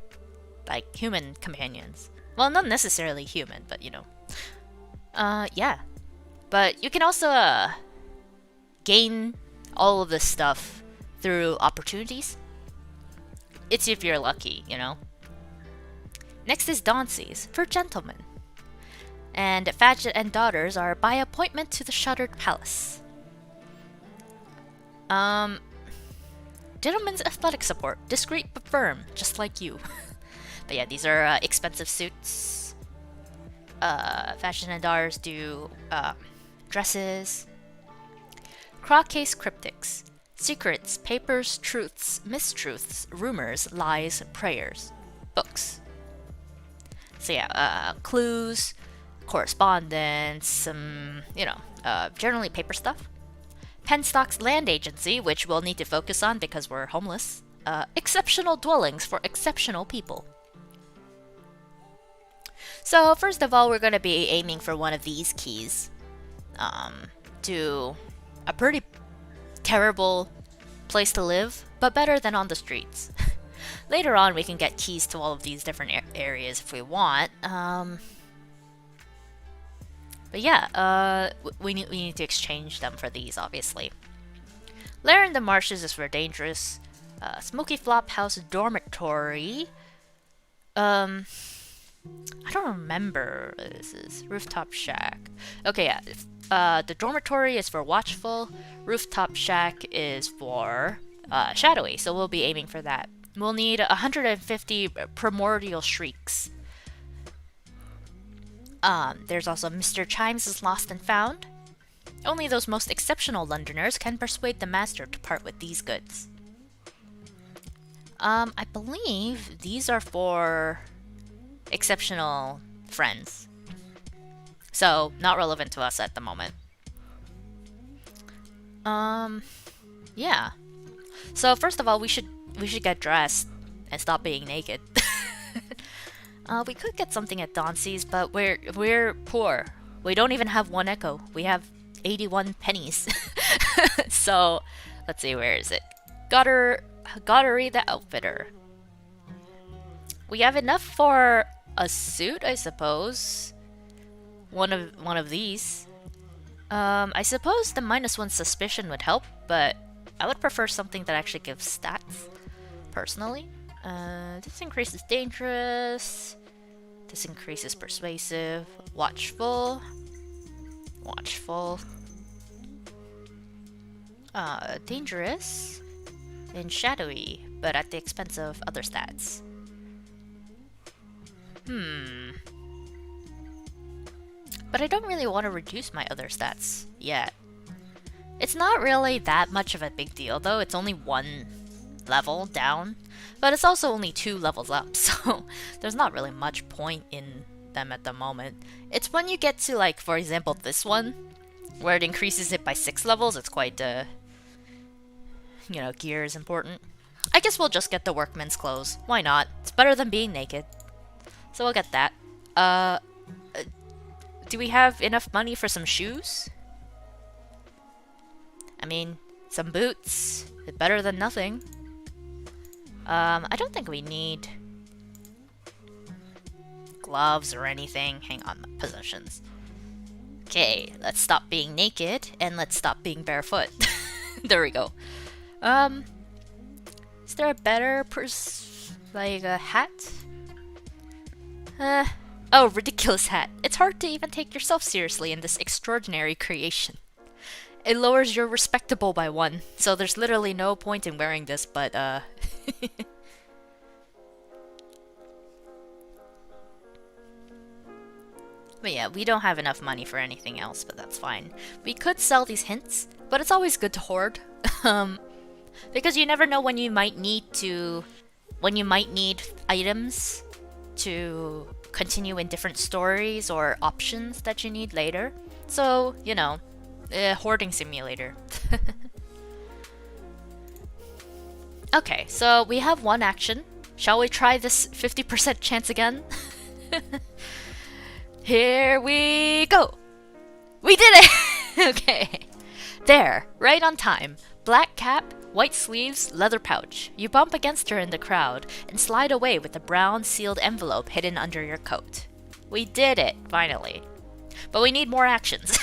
Speaker 1: like human companions. Well, not necessarily human, but you know. Yeah. But you can also gain all of this stuff through opportunities. It's if you're lucky, you know. Next is Dauncies for gentlemen. And Fadget and daughters are by appointment to the Shuttered Palace. Gentlemen's athletic support, discreet but firm, just like you. But yeah, these are expensive suits. Fashion and daughters do dresses. Crawcase cryptics, secrets, papers, truths, mistruths, rumors, lies, prayers, books. So yeah, clues, correspondence, some, you know, generally paper stuff. Penstock's land agency, which we'll need to focus on because we're homeless. Exceptional dwellings for exceptional people. So first of all, we're going to be aiming for one of these keys. To a pretty terrible place to live, but better than on the streets. Later on, we can get keys to all of these different areas if we want. But yeah, we need to exchange them for these, obviously. Lair in the Marshes is for dangerous. Smoky Flop House Dormitory. I don't remember what this is. Rooftop Shack. Okay, yeah. The dormitory is for watchful. Rooftop Shack is for shadowy, so we'll be aiming for that. We'll need 150 primordial shrieks. There's also Mr. Chimes is lost and found. Only those most exceptional Londoners can persuade the master to part with these goods. I believe these are for exceptional friends. So, not relevant to us at the moment. Yeah. So first of all, we should get dressed and stop being naked. We could get something at Dauncies, but we're poor. We don't even have 1 echo. We have 81 pennies. So, let's see, where is it? Goddery the Outfitter. We have enough for a suit, I suppose. One of these. I suppose the -1 suspicion would help, but I would prefer something that actually gives stats, personally. This increases dangerous. This increases persuasive. Watchful. Dangerous. And shadowy, but at the expense of other stats. But I don't really want to reduce my other stats yet. It's not really that much of a big deal, though. It's only 1 level down, but it's also only 2 levels up, so there's not really much point in them at the moment. It's when you get to, like, for example, this one, where it increases it by 6 levels, it's quite, you know, gear is important. I guess we'll just get the workman's clothes. Why not? It's better than being naked. So we'll get that. Do we have enough money for some shoes? I mean, some boots. Better than nothing. I don't think we need gloves or anything. Hang on, possessions. Okay, let's stop being naked and let's stop being barefoot. There we go. Is there a better like a hat? Oh, ridiculous hat. It's hard to even take yourself seriously in this extraordinary creation. It lowers your respectable by 1, so there's literally no point in wearing this, but, But yeah, we don't have enough money for anything else, but that's fine. We could sell these hints, but it's always good to hoard. Because you never know when you might need items to continue in different stories or options that you need later. So, you know, hoarding simulator. Okay, so we have 1 action. Shall we try this 50% chance again? Here we go! We did it! Okay. There, right on time. Black cap, White sleeves, leather pouch. You bump against her in the crowd and slide away with a brown sealed envelope hidden under your coat. We did it, finally. But we need more actions.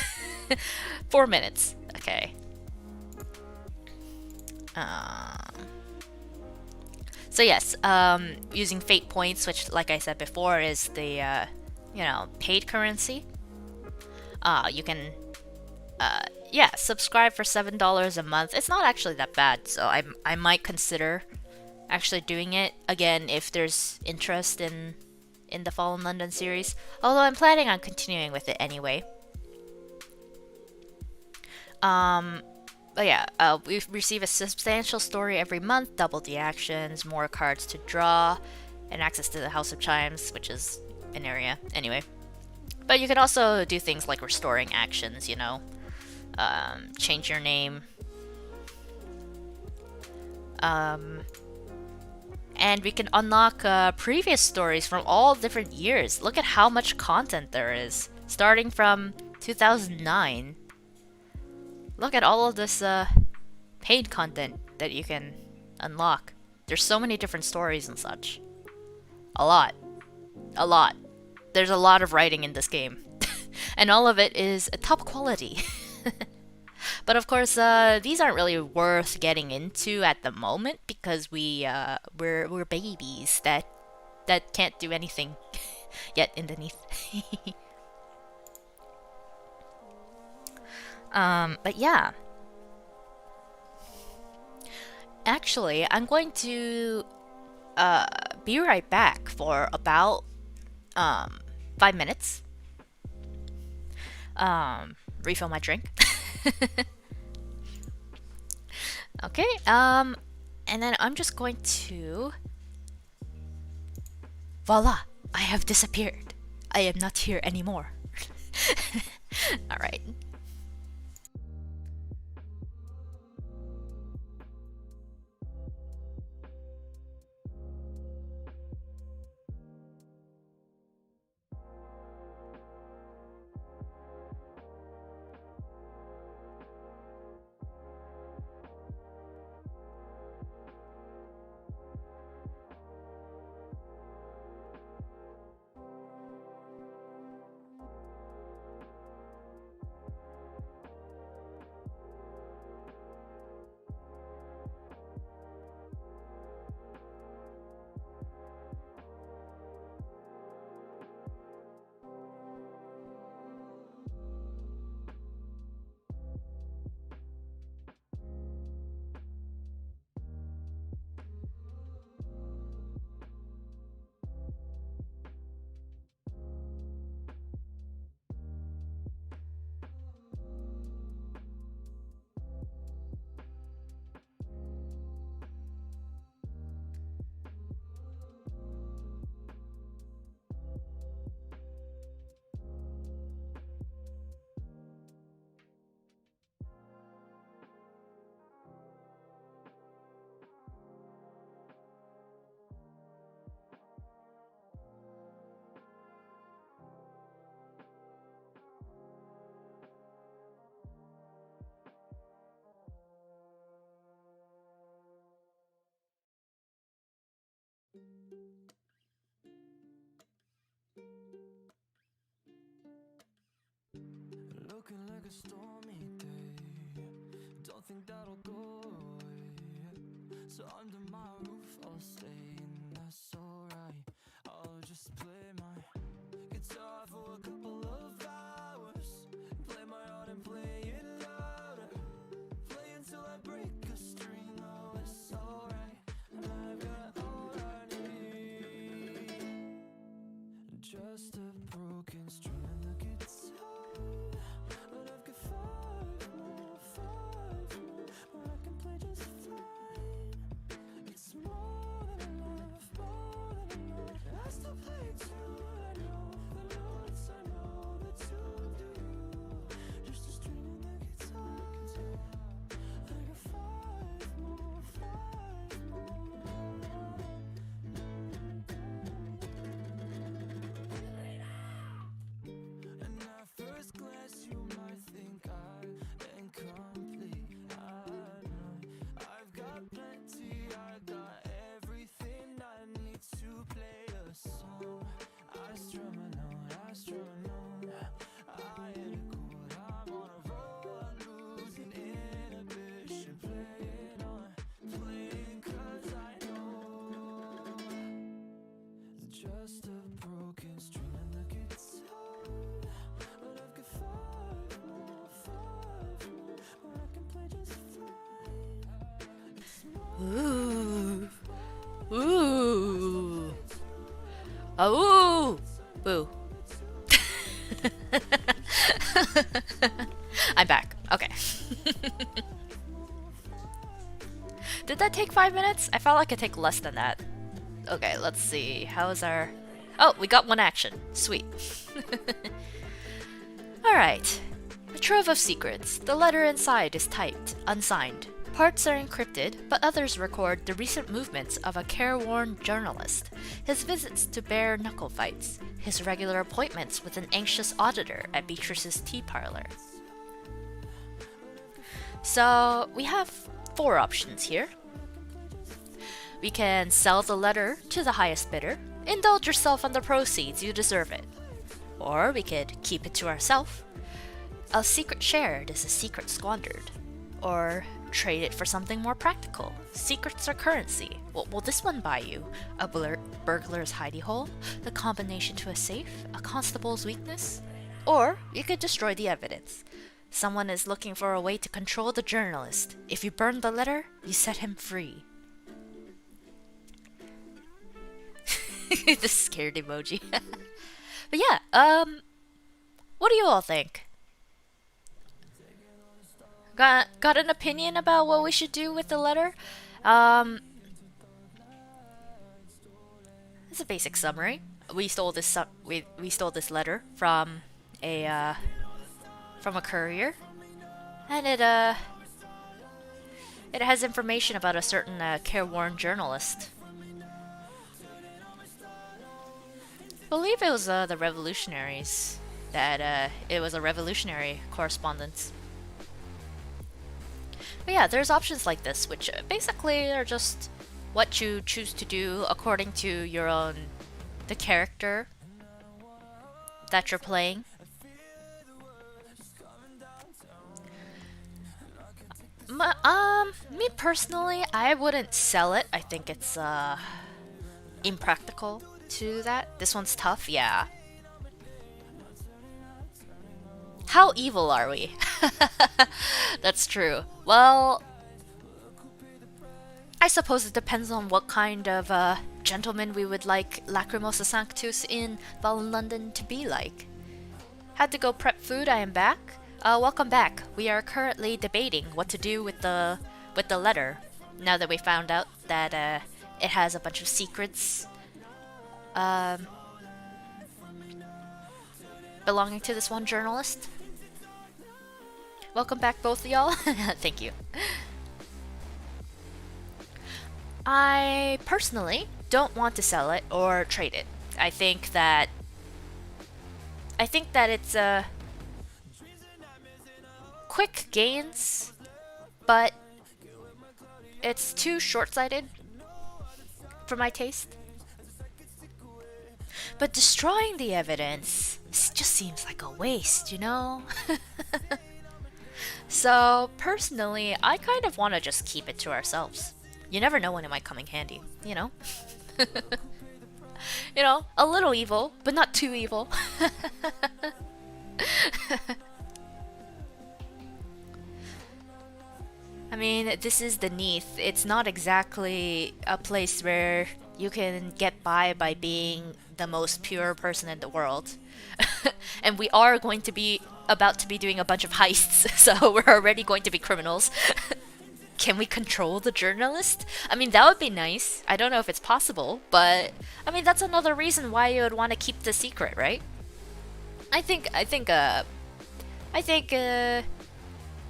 Speaker 1: 4 minutes. Okay. So yes, using fate points, which, like I said before, is the paid currency. You can subscribe for $7 a month. It's not actually that bad, so I might consider actually doing it again if there's interest in the Fallen London series. Although I'm planning on continuing with it anyway. But yeah, we receive a substantial story every month, double the actions, more cards to draw, and access to the House of Chimes, which is an area. Anyway. But you can also do things like restoring actions, change your name. And we can unlock previous stories from all different years. Look at how much content there is, starting from 2009. Look at all of this paid content that you can unlock. There's so many different stories and such. A lot. There's a lot of writing in this game. And all of it is top quality. But of course, these aren't really worth getting into at the moment because we're babies that can't do anything yet in the Neath. But yeah. Actually, I'm going to be right back for about 5 minutes. Refill my drink. Okay, and then I'm just going to... Voila! I have disappeared. I am not here anymore. Alright.
Speaker 2: Looking like a stormy day, don't think that'll go away. So under my roof I'll stay, and that's alright. I'll just play my guitar for a couple of hours, play my heart and play it louder, play until I break a string. Oh, it's alright, I've got all I need, just a broken string on the guitar. But I've got five more, where I can play just fine. It's more just a broken string on the guitar. But I've got five more, where I can play just fine. It's more
Speaker 1: Ooh. Ooh. Oh. Boo. I'm back. Okay. Did that take 5 minutes? I felt like it took less than that. Okay, let's see. How's our... Oh, we got one action. Sweet. Alright. A trove of secrets. The letter inside is typed, unsigned. Parts are encrypted, but others record the recent movements of a careworn journalist, his visits to bare knuckle fights, his regular appointments with an anxious auditor at Beatrice's tea parlor. So, we have 4 options here. We can sell the letter to the highest bidder, indulge yourself on the proceeds, you deserve it. Or we could keep it to ourselves. A secret shared is a secret squandered. Or trade it for something more practical. Secrets are currency. What will this one buy you? A burglar's hidey hole? The combination to a safe? A constable's weakness? Or you could destroy the evidence. Someone is looking for a way to control the journalist. If you burn the letter, you set him free. The scared emoji. But yeah, what do you all think? Got an opinion about what we should do with the letter? It's a basic summary. We stole this we stole this letter from a courier, and it has information about a certain careworn journalist. I believe it was the revolutionaries that it was a revolutionary correspondence. But yeah, there's options like this, which basically are just what you choose to do according to your own the character that you're playing. Me personally, I wouldn't sell it. I think it's impractical to do that. This one's tough, yeah. How evil are we? That's true. Well, I suppose it depends on what kind of gentleman we would like LACRIMOSA Sanctus in Fallen London to be like. Had to go prep food, I am back. Welcome back. We are currently debating what to do with the letter, now that we found out that it has a bunch of secrets belonging to this one journalist. Welcome back, both of y'all. Thank you. I personally don't want to sell it or trade it. I think that it's quick gains, but it's too short-sighted for my taste. But destroying the evidence just seems like a waste, you know? So, personally, I kind of want to just keep it to ourselves. You never know when it might come in handy, you know? You know, a little evil, but not too evil. I mean, this is the Neath. It's not exactly a place where you can get by being the most pure person in the world. And we are going to be about to be doing a bunch of heists, so we're already going to be criminals. Can we control the journalist? I mean, that would be nice. I don't know if it's possible, but I mean, that's another reason why you would want to keep the secret, right? I think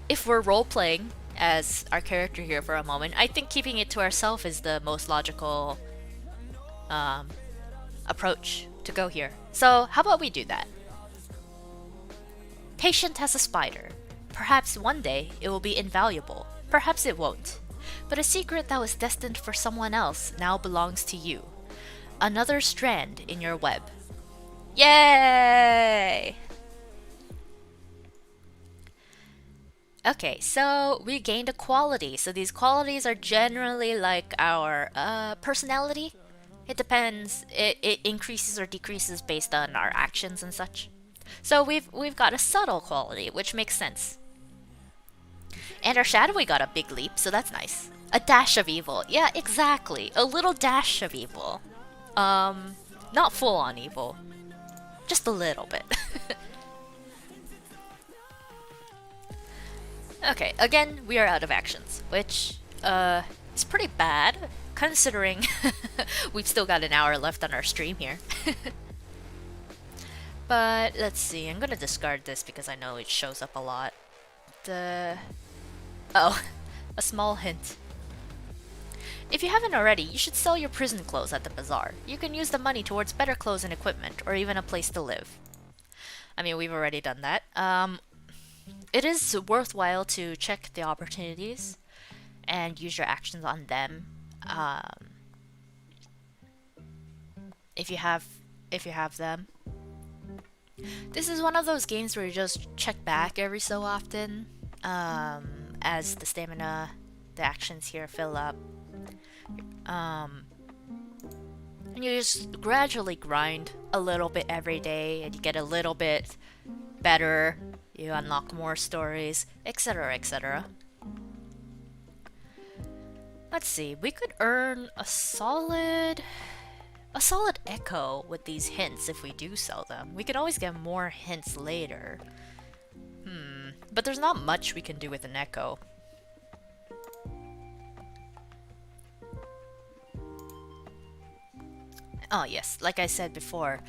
Speaker 1: if we're role-playing as our character here for a moment, I think keeping it to ourselves is the most logical approach to go here. So how about we do that? Patient as a spider. Perhaps one day it will be invaluable. Perhaps it won't. But a secret that was destined for someone else now belongs to you. Another strand in your web. Yay! Okay, so we gained a quality. So these qualities are generally like our personality. It depends. It increases or decreases based on our actions and such. So we've got a subtle quality, which makes sense. And our shadowy got a big leap, so that's nice. A dash of evil. Yeah, exactly. A little dash of evil. Not full on evil. Just a little bit. Okay, again, we are out of actions, which is pretty bad considering we've still got an hour left on our stream here. But let's see, I'm gonna discard this because I know it shows up a lot. Oh, a small hint. If you haven't already, you should sell your prison clothes at the bazaar. You can use the money towards better clothes and equipment, or even a place to live. I mean, we've already done that. It is worthwhile to check the opportunities and use your actions on them. If you have them. This is one of those games where you just check back every so often, as the stamina, the actions here fill up. And you just gradually grind a little bit every day, and you get a little bit better. You unlock more stories, etc., etc. Let's see, we could earn a solid echo with these hints if we do sell them. We could always get more hints later. But there's not much we can do with an echo. Oh yes, like I said before,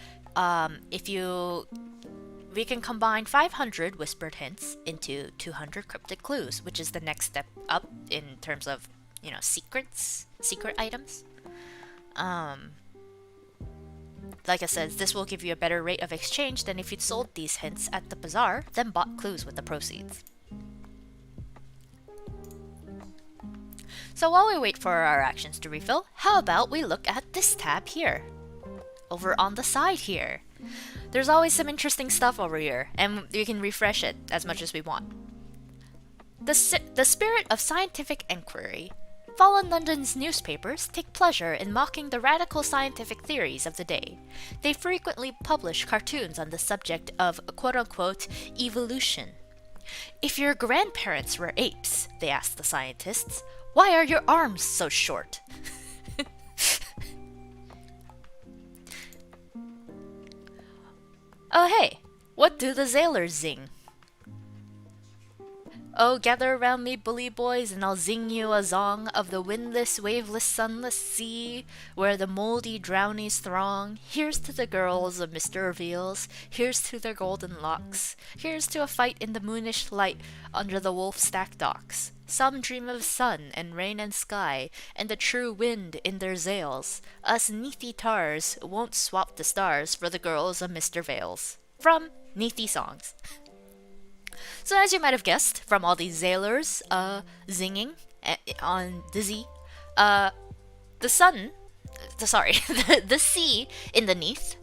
Speaker 1: we can combine 500 whispered hints into 200 cryptic clues, which is the next step up in terms of, you know, secret items. Like I said, this will give you a better rate of exchange than if you'd sold these hints at the bazaar, then bought clues with the proceeds. So while we wait for our actions to refill, how about we look at this tab here? Over on the side here. There's always some interesting stuff over here, and we can refresh it as much as we want. The spirit of scientific enquiry. Fallen London's newspapers take pleasure in mocking the radical scientific theories of the day. They frequently publish cartoons on the subject of quote-unquote evolution. If your grandparents were apes, they asked the scientists, why are your arms so short? Oh hey, what do the sailors zing? Oh, gather around me, bully boys, and I'll zing you a song of the windless, waveless, sunless sea, where the moldy drownies throng. Here's to the girls of Mr. Reveals, here's to their golden locks, here's to a fight in the moonish light under the wolf-stack docks. Some dream of sun and rain and sky, and the true wind in their sails. Us Neathy tars won't swap the stars for the girls of Mr. Veils. From Neathy Songs. So as you might have guessed, from all these sailors zinging on the Z, the C in the Neath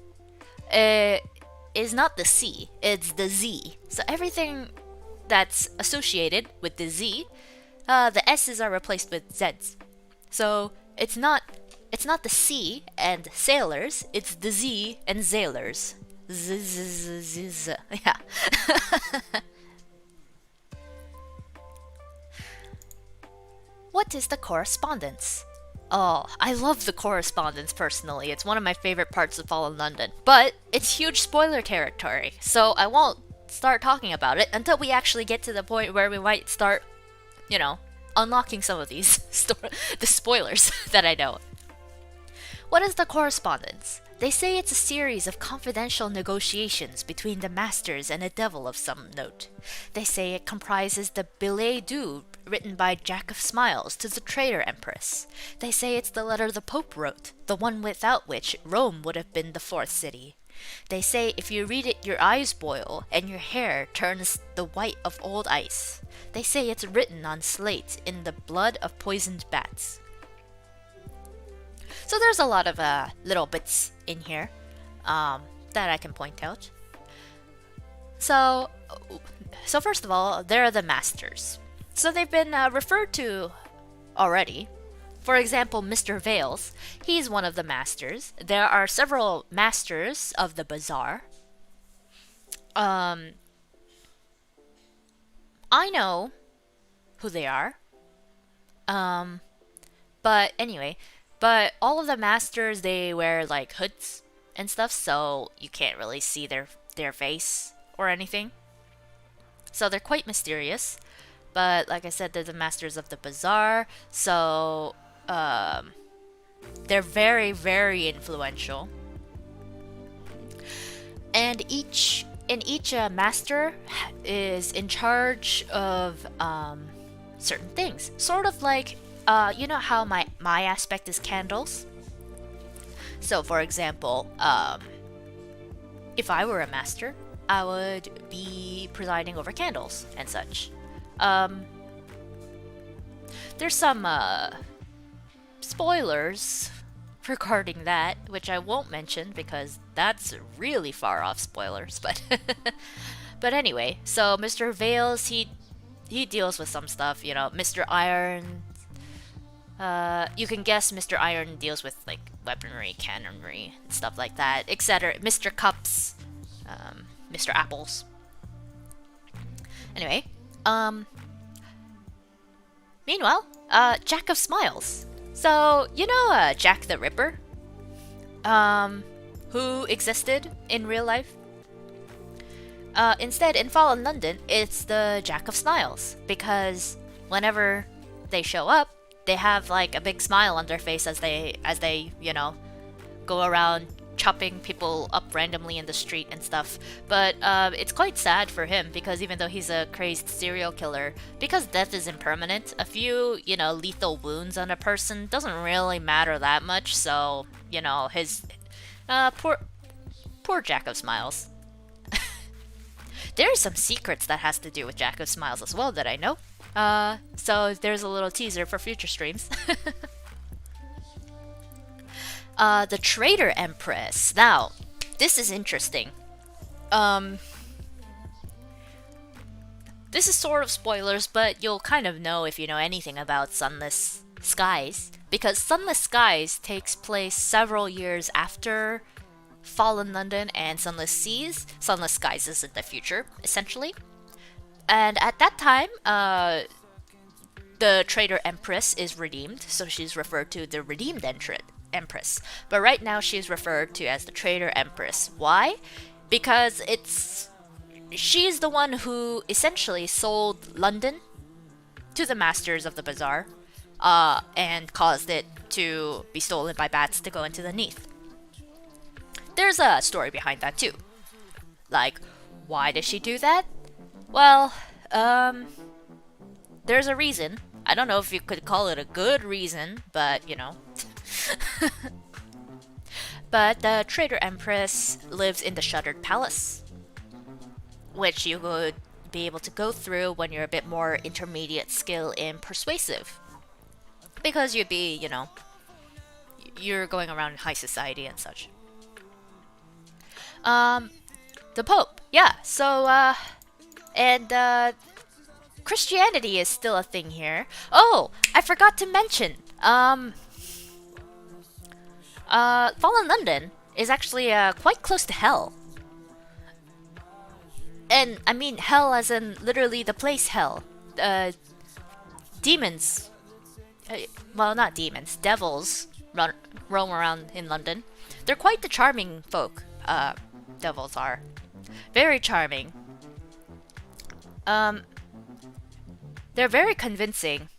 Speaker 1: is not the C, it's the Z. So everything that's associated with the Z, the S's are replaced with Z's. So it's not the C and sailors, it's the Z and sailors. Z. Yeah. What is the correspondence? Oh, I love the correspondence personally. It's one of my favorite parts of Fallen London. But it's huge spoiler territory, so I won't start talking about it until we actually get to the point where we might start, you know, unlocking some of these the spoilers that I know. What is the correspondence? They say it's a series of confidential negotiations between the masters and a devil of some note. They say it comprises the billet doux written by Jack of Smiles to the traitor empress. They say it's the letter the Pope wrote, the one without which Rome would have been the fourth city. They say if you read it your eyes boil and your hair turns the white of old ice. They say it's written on slate in the blood of poisoned bats. So there's a lot of little bits in here that I can point out. So first of all, there are the masters. So they've been referred to already For example, Mr. Vales, he's one of the masters. There are several masters of the bazaar. I know who they are. But anyway, but all of the masters, they wear like hoods and stuff, so you can't really see their face or anything. So they're quite mysterious. But like I said, they're the masters of the bazaar, so they're very, very influential. And each master is in charge of certain things. Sort of like, you know how my aspect is candles? So for example, if I were a master, I would be presiding over candles and such. There's some spoilers regarding that, which I won't mention because that's really far off spoilers, but but anyway, so Mr. Vales, he deals with some stuff, you know. Mr. Iron, you can guess Mr. Iron deals with like weaponry, cannonry, and stuff like that, etc. Mr. Cups, Mr. Apples. Anyway, meanwhile, Jack of Smiles. So, you know Jack the Ripper? Who existed in real life? Instead, in Fallen London, it's the Jack of Smiles, because whenever they show up, they have like a big smile on their face as they, you know, go around chopping people up randomly in the street and stuff. But it's quite sad for him, because even though he's a crazed serial killer, because death is impermanent, a few, you know, lethal wounds on a person doesn't really matter that much. So, you know, his poor Jack of Smiles. There are some secrets that has to do with Jack of Smiles as well that I know. So there's a little teaser for future streams. The Traitor Empress. Now, this is interesting. This is sort of spoilers, but you'll kind of know if you know anything about Sunless Skies, because Sunless Skies takes place several years after Fallen London and Sunless Seas. Sunless Skies is in the future, essentially. And at that time, the Traitor Empress is redeemed, so she's referred to the Redeemed Empress. But right now she's referred to as the Traitor Empress. Why? Because she's the one who essentially sold London to the masters of the bazaar, and caused it to be stolen by bats to go into the Neath. There's a story behind that too. Like, why did she do that? Well, there's a reason. I don't know if you could call it a good reason, but you know. But the Traitor Empress lives in the Shuttered Palace, which you would be able to go through when you're a bit more intermediate skill in persuasive. Because you'd be, you know, you're going around in high society and such. The Pope, yeah, so, and, Christianity is still a thing here. Oh, I forgot to mention, Fallen London is actually, quite close to hell. And, I mean hell as in literally the place hell. Demons, well, not demons, devils roam around in London. They're quite the charming folk, devils are. Very charming. They're very convincing.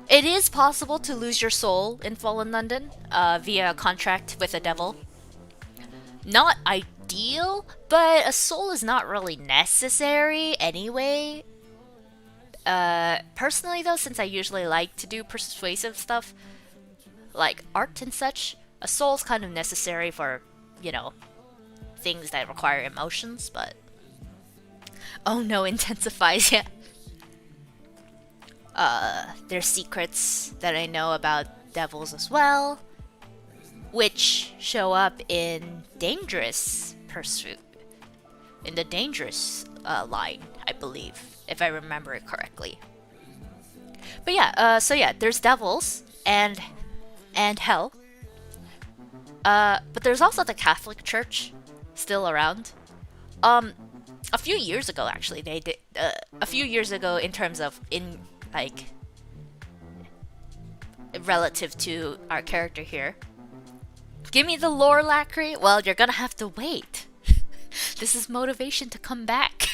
Speaker 1: It is possible to lose your soul in Fallen London via a contract with a devil. Not ideal, but a soul is not really necessary anyway. Personally though, since I usually like to do persuasive stuff, like art and such, a soul's kind of necessary for, you know, things that require emotions, but... Oh no, intensifies, yeah. There's secrets that I know about devils as well, which show up in Dangerous Pursuit. In the Dangerous line, I believe, if I remember it correctly. But yeah, so yeah, there's devils and hell. But there's also the Catholic Church still around. Um, a few years ago, actually, they did. A few years ago, in terms of in like relative to our character here. Give me the lore, Lacri. Well, you're gonna have to wait. This is motivation to come back.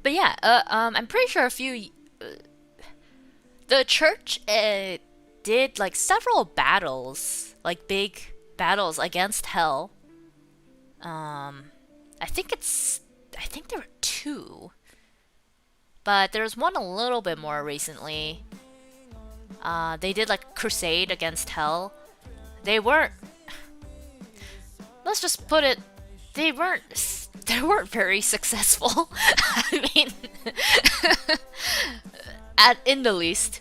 Speaker 1: But yeah, I'm pretty sure a few. The church did like several battles, like big battles against hell. I think there were two, but there's one a little bit more recently. They did like crusade against hell. They weren't. Let's just put it. They weren't very successful. I mean, in the least.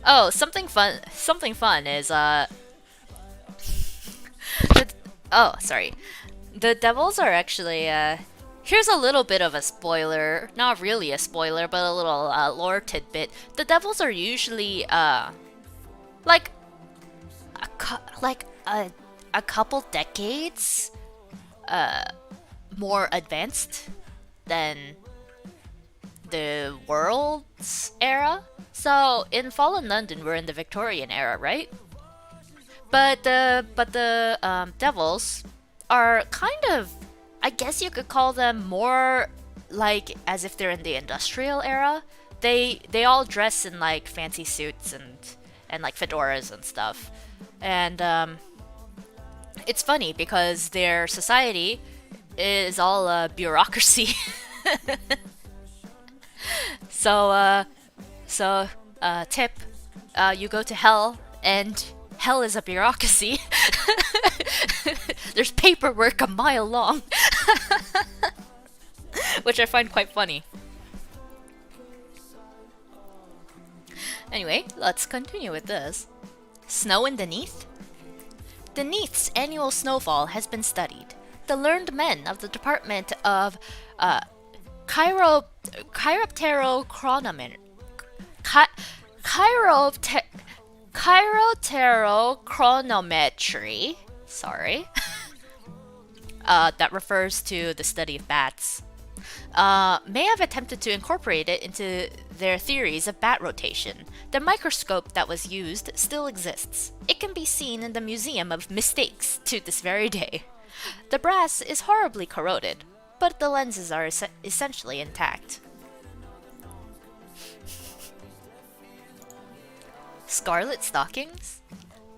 Speaker 1: Oh, something fun. Something fun is oh, sorry. The devils are actually here's a little bit of a spoiler. Not really a spoiler, but a little lore tidbit. The devils are usually like a couple decades more advanced than the world's era. So in Fallen London, we're in the Victorian era, right? But the devils are kind of, I guess you could call them more like as if they're in the industrial era. They all dress in like fancy suits and like fedoras and stuff. And it's funny because their society is all bureaucracy. So tip, you go to hell, and hell is a bureaucracy. There's paperwork a mile long. Which I find quite funny. Anyway, let's continue with this. Snow in the Neath? The Neath's annual snowfall has been studied. The learned men of the Department of Chiropterochronometry. Sorry. That refers to the study of bats. May have attempted to incorporate it into their theories of bat rotation. The microscope that was used still exists. It can be seen in the Museum of Mistakes to this very day. The brass is horribly corroded, but the lenses are essentially intact. Scarlet stockings?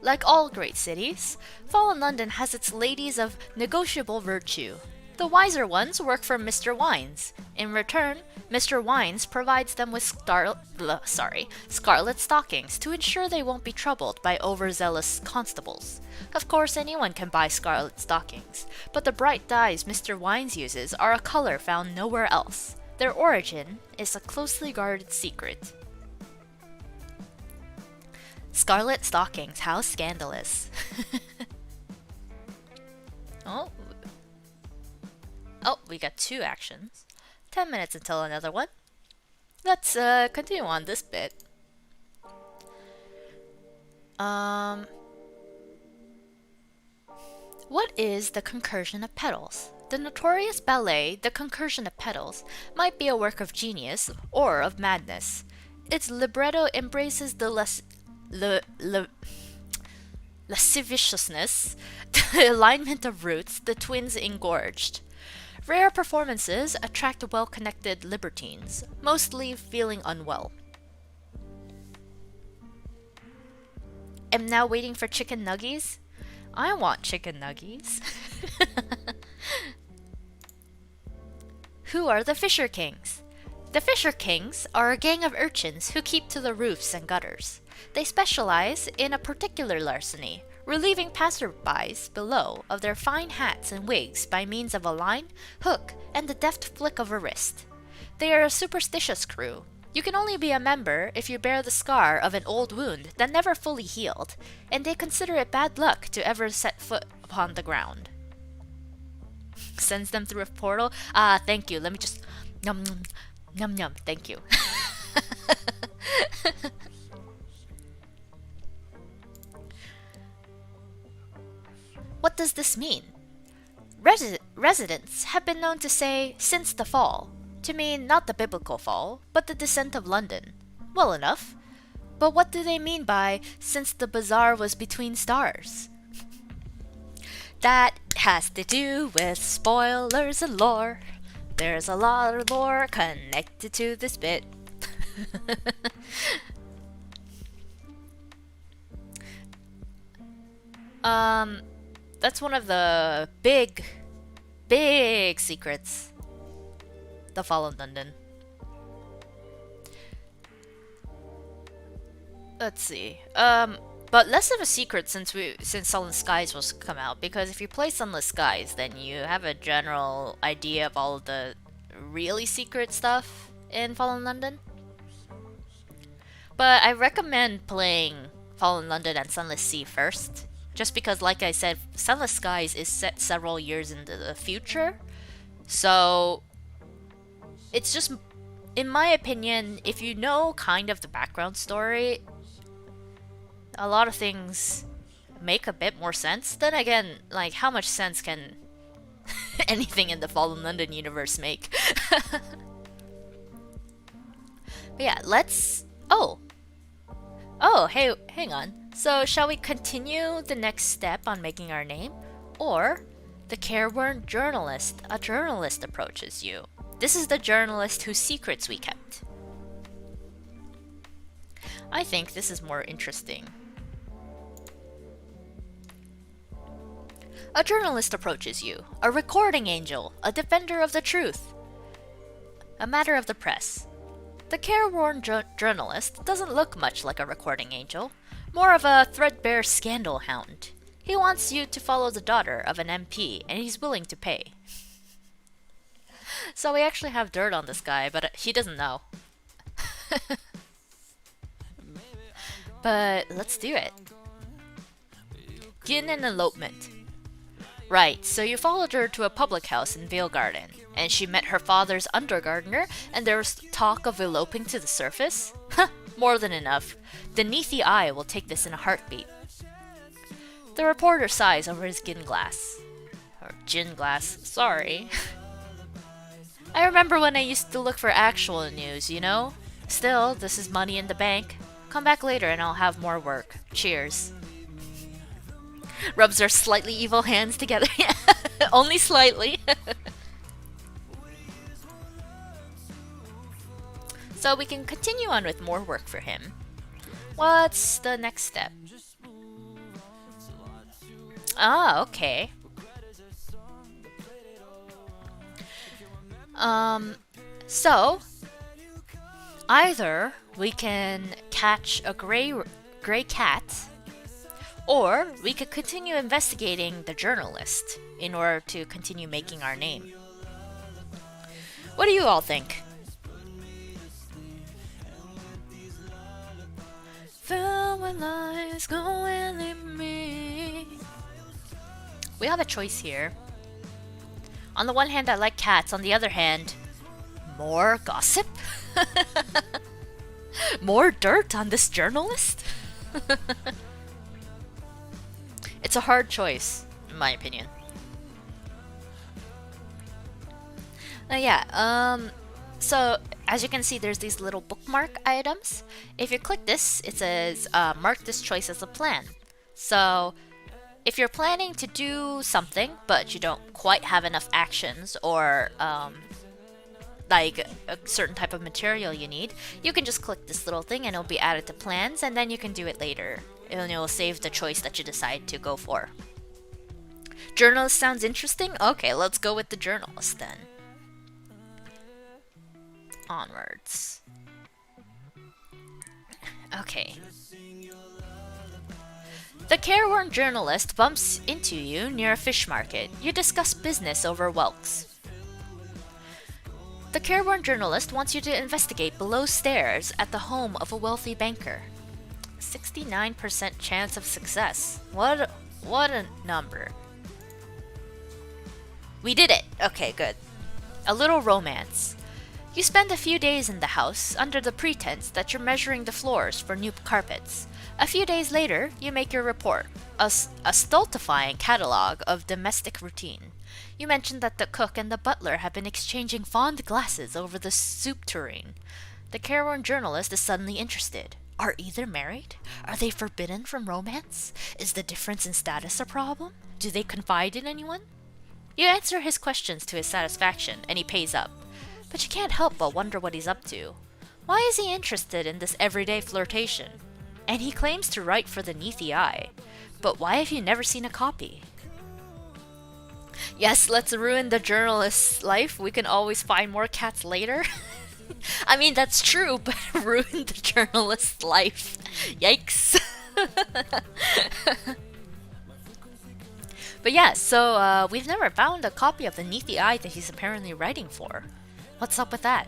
Speaker 1: Like all great cities, Fallen London has its ladies of negotiable virtue. The wiser ones work for Mr. Wines. In return, Mr. Wines provides them with scarlet stockings to ensure they won't be troubled by overzealous constables. Of course, anyone can buy scarlet stockings, but the bright dyes Mr. Wines uses are a color found nowhere else. Their origin is a closely guarded secret. Scarlet stockings, how scandalous. Oh, we got 2 actions. 10 minutes until another one. Let's continue on this bit. What is the concursion of petals? The notorious ballet, The Concursion of Petals, might be a work of genius or of madness. Its libretto embraces the lasciviousness, the alignment of roots, the twins engorged. Rare performances attract well-connected libertines, mostly feeling unwell. Am now waiting for chicken nuggies? I want chicken nuggies. Who are the Fisher Kings? The Fisher Kings are a gang of urchins who keep to the roofs and gutters. They specialize in a particular larceny, relieving passerbys below of their fine hats and wigs by means of a line, hook, and the deft flick of a wrist. They are a superstitious crew. You can only be a member if you bear the scar of an old wound that never fully healed, and they consider it bad luck to ever set foot upon the ground. Sends them through a portal? Thank you. Let me just... Num num. Num num. Thank you. What does this mean? Residents have been known to say "since the fall" to mean not the biblical fall, but the descent of London. Well enough. But what do they mean by "since the bazaar was between stars"? That has to do with spoilers and lore. There's a lot of lore connected to this bit. That's one of the big secrets. The Fall of London. Let's see. But less of a secret since Sunless Skies was come out, because if you play Sunless Skies, then you have a general idea of all of the really secret stuff in Fallen London. But I recommend playing Fallen London and Sunless Sea first, just because, like I said, Sunless Skies is set several years into the future, so it's just, in my opinion, if you know kind of the background story, a lot of things make a bit more sense. Then again, like, how much sense can anything in the Fallen London universe make? But yeah, let's... Oh, hey, hang on. So, shall we continue the next step on making our name? Or, the careworn journalist. A journalist approaches you. This is the journalist whose secrets we kept. I think this is more interesting. A journalist approaches you. A recording angel. A defender of the truth. A matter of the press. The careworn journalist doesn't look much like a recording angel. More of a threadbare scandal hound. He wants you to follow the daughter of an MP, and he's willing to pay. So we actually have dirt on this guy, but he doesn't know. But let's do it. Begin an elopement. Right, so you followed her to a public house in Vale Garden, and she met her father's undergardener, and there was talk of eloping to the surface? Huh, more than enough. The Neathy eye will take this in a heartbeat. The reporter sighs over his gin glass. Or gin glass, sorry. I remember when I used to look for actual news, you know? Still, this is money in the bank. Come back later and I'll have more work. Cheers. Rubs their slightly evil hands together. Only slightly. So we can continue on with more work for him. What's the next step? Ah, okay. So either we can catch a gray cat, or we could continue investigating the journalist in order to continue making our name. What do you all think? We have a choice here. On the one hand, I like cats. On the other hand, more gossip? More dirt on this journalist? It's a hard choice, in my opinion. So as you can see, there's these little bookmark items. If you click this, it says mark this choice as a plan. So if you're planning to do something but you don't quite have enough actions or like a certain type of material you need, you can just click this little thing and it'll be added to plans, and then you can do it later and it will save the choice that you decide to go for. Journalist sounds interesting? Okay, let's go with the journalist then. Onwards. Okay. The careworn journalist bumps into you near a fish market. You discuss business over whelks. The careworn journalist wants you to investigate below stairs at the home of a wealthy banker. 69% chance of success. What a number. We did it! Okay, good. A little romance. You spend a few days in the house under the pretense that you're measuring the floors for new carpets. A few days later, you make your report, a stultifying catalog of domestic routine. You mention that the cook and the butler have been exchanging fond glances over the soup tureen. The careworn journalist is suddenly interested. Are either married? Are they forbidden from romance? Is the difference in status a problem? Do they confide in anyone? You answer his questions to his satisfaction, and he pays up. But you can't help but wonder what he's up to. Why is he interested in this everyday flirtation? And he claims to write for the Neath. But why have you never seen a copy? Yes, let's ruin the journalist's life. We can always find more cats later. I mean, that's true, but ruin the journalist's life. Yikes. But yeah, so we've never found a copy of the Neath that he's apparently writing for. What's up with that?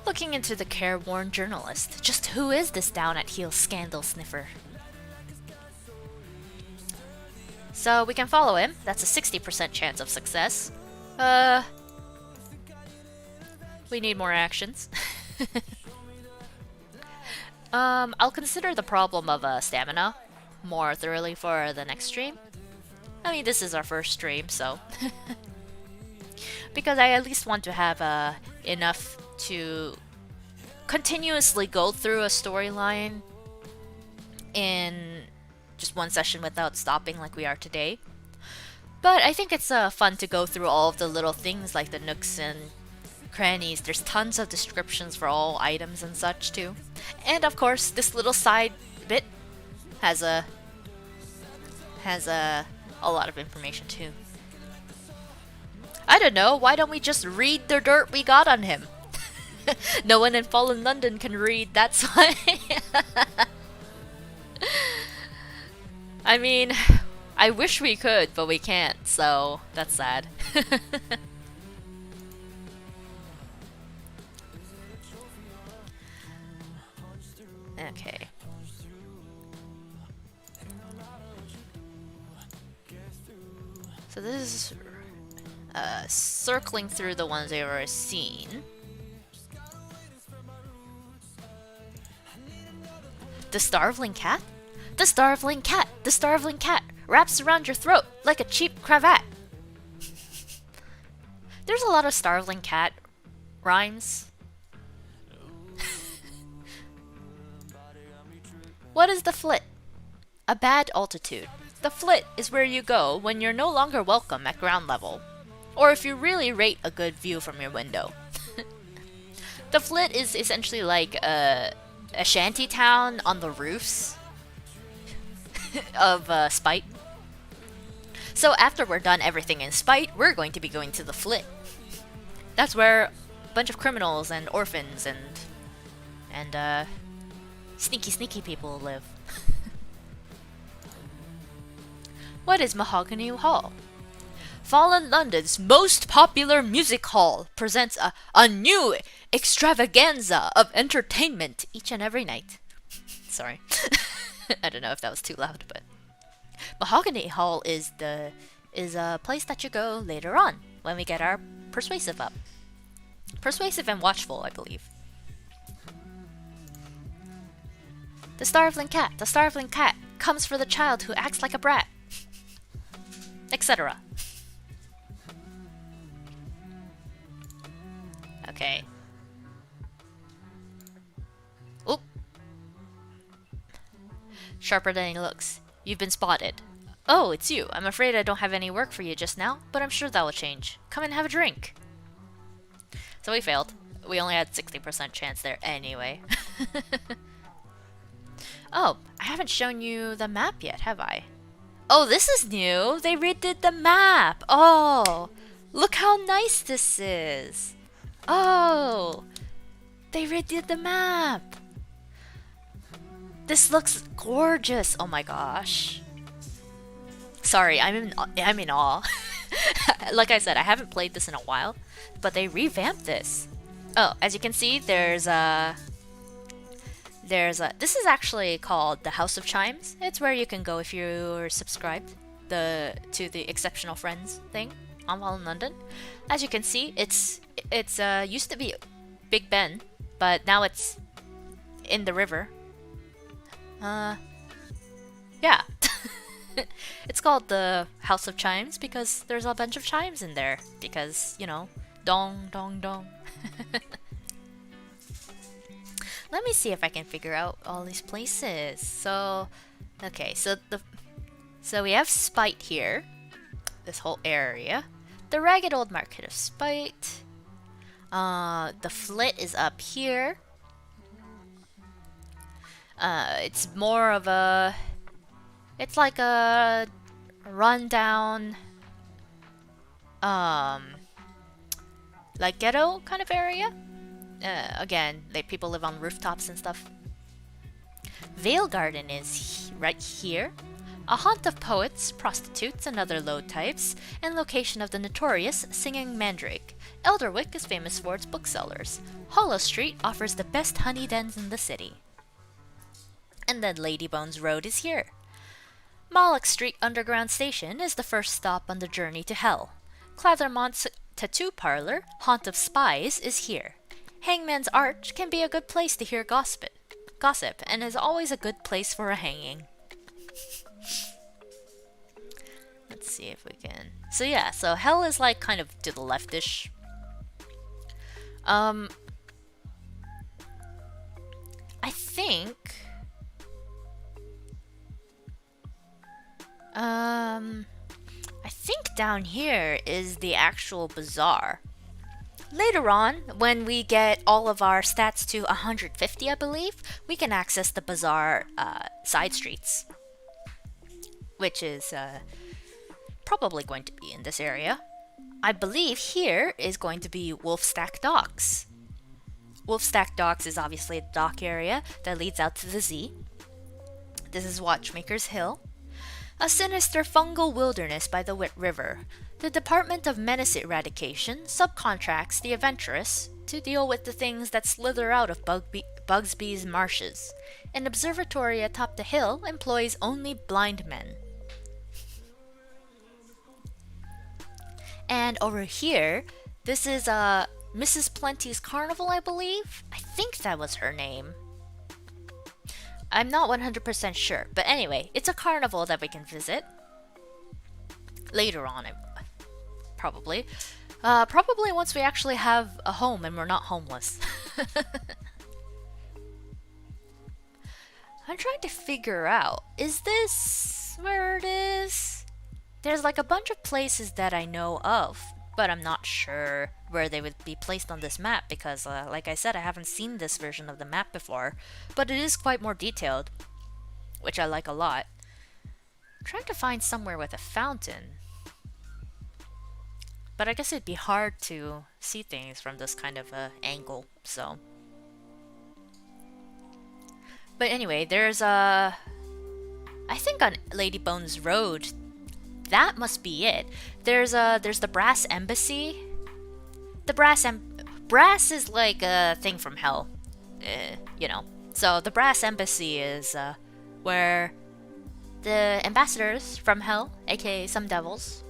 Speaker 1: Looking into the careworn journalist, just who is this down-at-heel scandal sniffer? So we can follow him. That's a 60% chance of success. We need more actions. I'll consider the problem of stamina more thoroughly for the next stream. I mean, this is our first stream, so... because I at least want to have enough to continuously go through a storyline in just one session without stopping like we are today. But I think it's fun to go through all of the little things like the nooks and crannies. There's tons of descriptions for all items and such too. And of course, this little side bit has a lot of information too. I don't know, why don't we just read the dirt we got on him? No one in Fallen London can read, that's why. I mean, I wish we could, but we can't, so that's sad. Okay. So this is circling through the ones I've already seen. The starveling cat? The starveling cat! The starveling cat! Wraps around your throat like a cheap cravat! There's a lot of starveling cat rhymes. What is the flit? A bad altitude. The flit is where you go when you're no longer welcome at ground level, or if you really rate a good view from your window. The flit is essentially like a shanty town on the roofs of Spite. So after we're done everything in Spite, we're going to be going to the flit. That's where a bunch of criminals and orphans and sneaky people live. What is Mahogany Hall? Fallen London's most popular music hall presents a new extravaganza of entertainment each and every night. Sorry. I don't know if that was too loud, but Mahogany Hall is a place that you go later on when we get our persuasive up. Persuasive and watchful, I believe. The starveling cat comes for the child who acts like a brat, etc. Okay. Oop. Sharper than he looks. You've been spotted. Oh, it's you. I'm afraid I don't have any work for you just now, but I'm sure that will change. Come and have a drink. So we failed. We only had 60% chance there anyway. Oh, I haven't shown you the map yet, have I? Oh, this is new! They redid the map! Oh! Look how nice this is! Oh! They redid the map! This looks gorgeous! Oh my gosh. Sorry, I'm in awe. Like I said, I haven't played this in a while, but they revamped this. Oh, as you can see, there's this is actually called the House of Chimes. It's where you can go if you're subscribed to the Exceptional Friends thing on Fallen London. As you can see, it's used to be Big Ben, but now it's in the river. Yeah. It's called the House of Chimes because there's a bunch of chimes in there. Because, you know, dong, dong, dong. Let me see if I can figure out all these places. So, okay, so we have Spite here. This whole area. The Ragged Old Market of Spite. The Flit is up here. It's more of a... It's like a rundown, like ghetto kind of area. Again, like people live on rooftops and stuff. Vale Garden is right here. A haunt of poets, prostitutes, and other low types, and location of the notorious Singing Mandrake. Elderwick is famous for its booksellers. Hollow Street offers the best honey dens in the city. And then Ladybones Road is here. Moloch Street Underground Station is the first stop on the journey to hell. Clathermont's Tattoo Parlor, Haunt of Spies, is here. Hangman's Arch can be a good place to hear gossip, and is always a good place for a hanging. Let's see if we can... So yeah, so hell is like kind of to the leftish. I think... I think down here is the actual bazaar. Later on, when we get all of our stats to 150, I believe, we can access the bazaar side streets. Which is probably going to be in this area. I believe here is going to be Wolfstack Docks. Wolfstack Docks is obviously a dock area that leads out to the Z. This is Watchmaker's Hill. A sinister fungal wilderness by the Wit River. The Department of Menace Eradication subcontracts the adventurous to deal with the things that slither out of Bugsby's marshes. An observatory atop the hill employs only blind men. And over here, this is Mrs. Plenty's Carnival, I believe? I think that was her name. I'm not 100% sure, but anyway, it's a carnival that we can visit. Later on, probably. Probably once we actually have a home and we're not homeless. I'm trying to figure out, is this where it is? There's like a bunch of places that I know of, but I'm not sure where they would be placed on this map because, like I said, I haven't seen this version of the map before, but it is quite more detailed, which I like a lot. I'm trying to find somewhere with a fountain, but I guess it'd be hard to see things from this kind of angle, so. But anyway, there's I think on Ladybones Road, that must be it. There's the Brass Embassy. The Brass is like a thing from hell, you know. So the Brass Embassy is where the ambassadors from hell, aka some devils,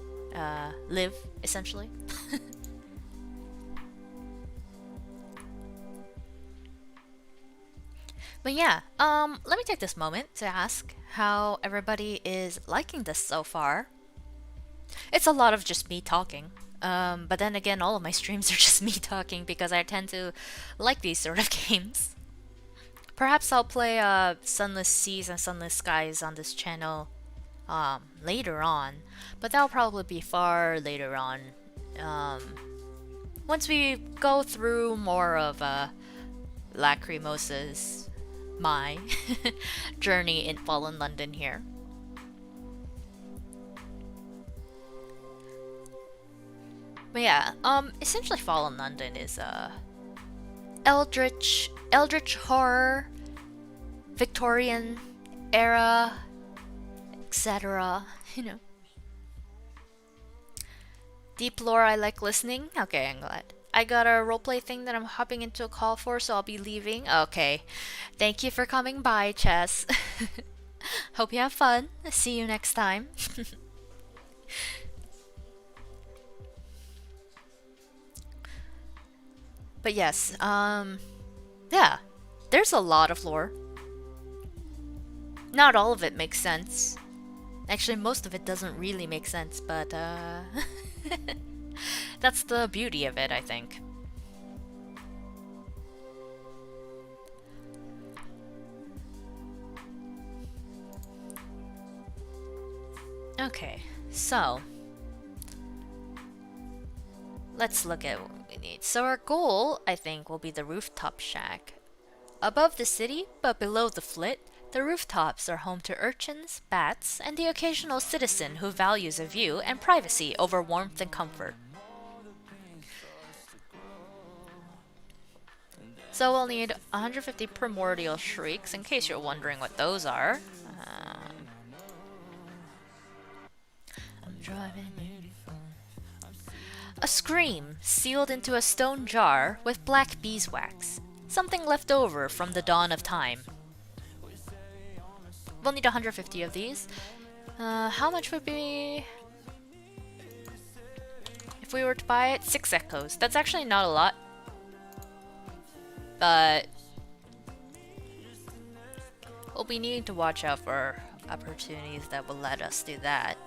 Speaker 1: live, essentially. But yeah, let me take this moment to ask how everybody is liking this so far. It's a lot of just me talking. But then again, all of my streams are just me talking because I tend to like these sort of games. Perhaps I'll play Sunless Seas and Sunless Skies on this channel later on, but that'll probably be far later on. Once we go through more of LACRIMOSA's my journey in Fallen London here. But yeah, essentially Fallen London is eldritch horror, Victorian era, etc. You know. Deep lore I like listening. Okay, I'm glad. I got a roleplay thing that I'm hopping into a call for, so I'll be leaving. Okay. Thank you for coming by, Chess. Hope you have fun. See you next time. But yes, yeah. There's a lot of lore. Not all of it makes sense. Actually, most of it doesn't really make sense, but that's the beauty of it, I think. Okay, so let's look at what we need. So our goal, I think, will be the rooftop shack. Above the city, but below the flit, the rooftops are home to urchins, bats, and the occasional citizen who values a view and privacy over warmth and comfort. So we'll need 150 primordial shrieks, in case you're wondering what those are. I'm driving. A scream sealed into a stone jar with black beeswax. Something left over from the dawn of time. We'll need 150 of these. How much would be... if we were to buy it? 6 echoes. That's actually not a lot. But... we'll be needing to watch out for opportunities that will let us do that.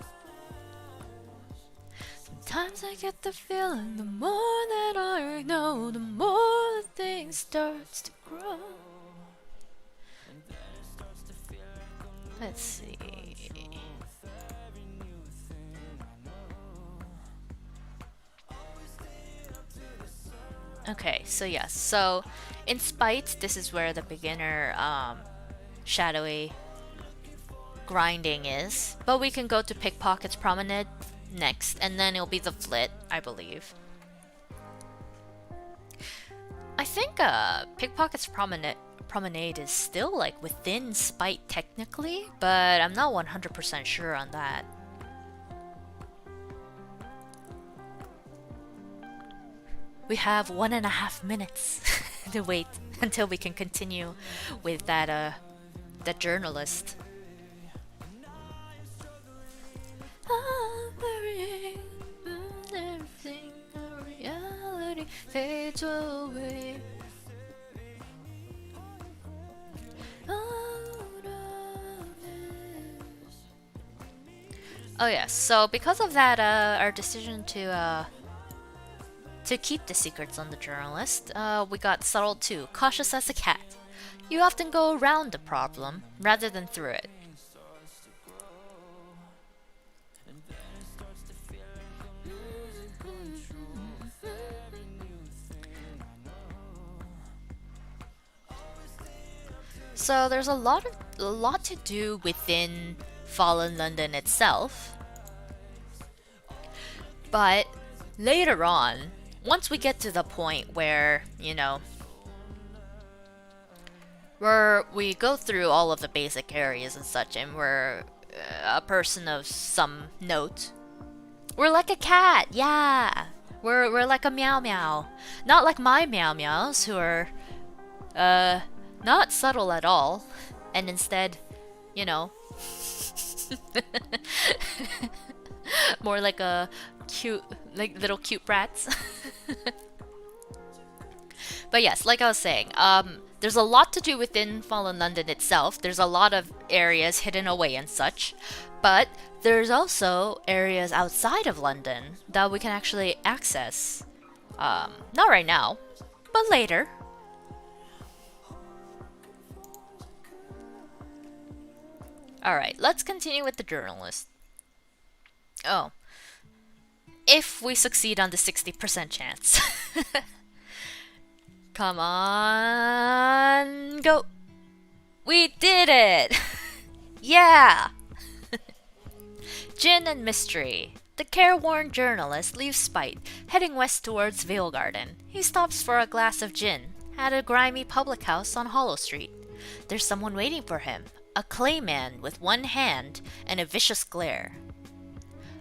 Speaker 1: Sometimes I get the feeling the more that I know, the more the thing starts to grow. Let's see. Okay, so yes, so in Spite, this is where the beginner shadowy grinding is, but we can go to Pickpocket's Promenade next, and then it'll be the Flit, I believe. I think Pickpocket's Promenade is still like within Spite technically, but I'm not 100% sure on that. We have 1.5 minutes to wait until we can continue with that journalist. Everything, reality fades away. Oh yes, so because of that, our decision to keep the secrets on the journalist, we got subtle too, cautious as a cat. You often go around the problem rather than through it. So there's a lot to do within Fallen London itself, but later on, once we get to the point where, you know, we go through all of the basic areas and such, and we're a person of some note, we're like a cat, yeah. We're like a meow meow, not like my meow meows who are not subtle at all, and instead, you know, more like a cute, like little cute brats. But yes, like I was saying, there's a lot to do within Fallen London itself. There's a lot of areas hidden away and such, but there's also areas outside of London that we can actually access. Not right now, but later. Alright, let's continue with the journalist. Oh. If we succeed on the 60% chance. Come on, go. We did it! Yeah! Gin and mystery. The careworn journalist leaves Spite, heading west towards Vale Garden. He stops for a glass of gin at a grimy public house on Hollow Street. There's someone waiting for him. A clay man with one hand and a vicious glare.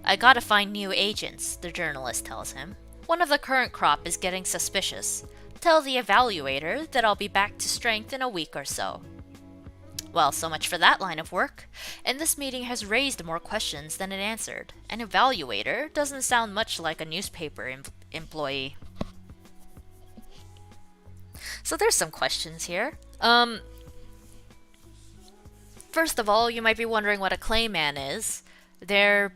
Speaker 1: I gotta find new agents, the journalist tells him. One of the current crop is getting suspicious. Tell the evaluator that I'll be back to strength in a week or so. Well, so much for that line of work. And this meeting has raised more questions than it answered. An evaluator doesn't sound much like a newspaper employee. So there's some questions here. First of all, you might be wondering what a clayman is. They're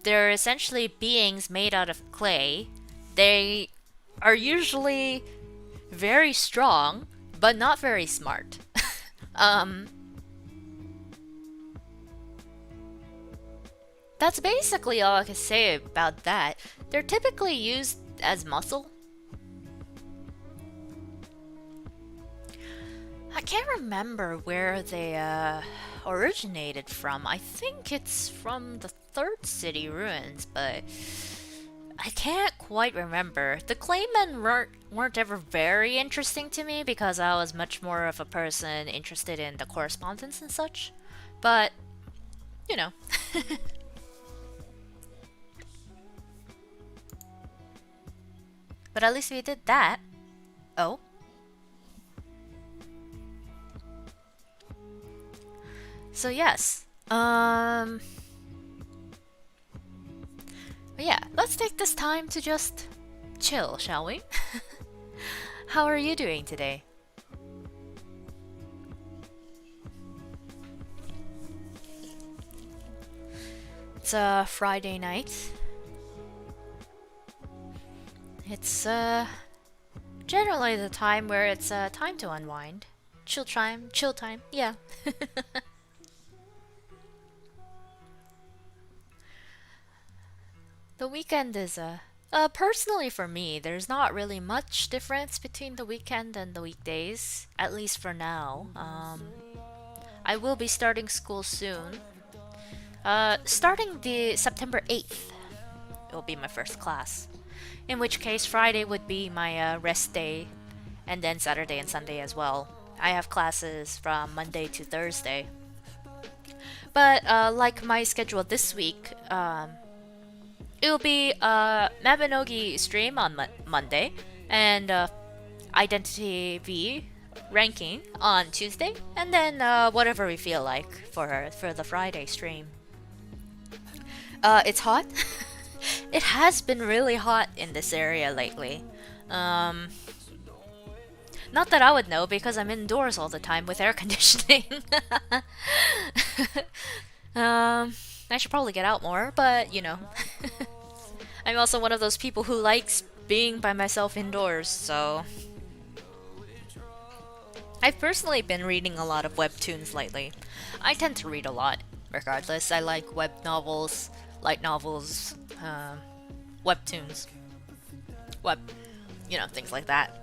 Speaker 1: essentially beings made out of clay. They are usually very strong, but not very smart. That's basically all I can say about that. They're typically used as muscle. I can't remember where they originated from. I think it's from the Third City ruins, but I can't quite remember. The Claymen weren't ever very interesting to me because I was much more of a person interested in the correspondence and such. But, you know. But at least we did that. Oh. So yes. But yeah, let's take this time to just chill, shall we? How are you doing today? It's a Friday night. It's generally the time where it's time to unwind. Chill time, yeah. The weekend is personally for me, there's not really much difference between the weekend and the weekdays, at least for now. I will be starting school soon. Starting the September 8th, it will be my first class. In which case, Friday would be my rest day, and then Saturday and Sunday as well. I have classes from Monday to Thursday. But like my schedule this week, it'll be Mabinogi stream on Monday, and Identity V ranking on Tuesday, and then whatever we feel like for the Friday stream. It's hot. It has been really hot in this area lately. Not that I would know because I'm indoors all the time with air conditioning. I should probably get out more, but you know. I'm also one of those people who likes being by myself indoors, so. I've personally been reading a lot of webtoons lately. I tend to read a lot, regardless. I like web novels, light novels, webtoons, things like that.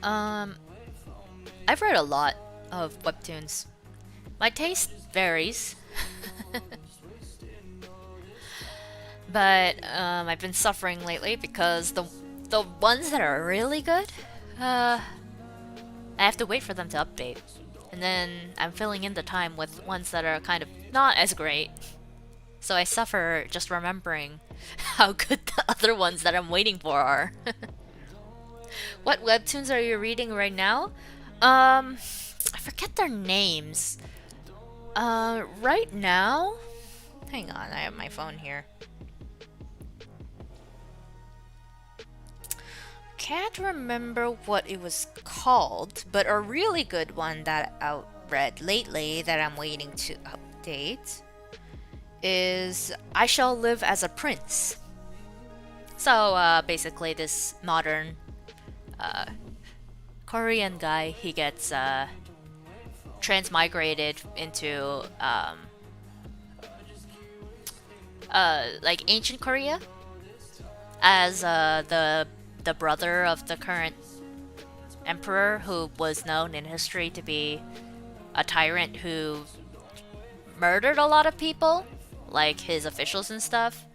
Speaker 1: I've read a lot of webtoons. My taste varies. But I've been suffering lately because the ones that are really good, I have to wait for them to update. And then I'm filling in the time with ones that are kind of not as great. So I suffer just remembering how good the other ones that I'm waiting for are. What webtoons are you reading right now? I forget their names. Right now... Hang on, I have my phone here. Can't remember what it was called, but a really good one that I read lately that I'm waiting to update is I Shall Live as a Prince. So basically this modern Korean guy, he gets transmigrated into like ancient Korea as the brother of the current emperor, who was known in history to be a tyrant who murdered a lot of people, like his officials and stuff.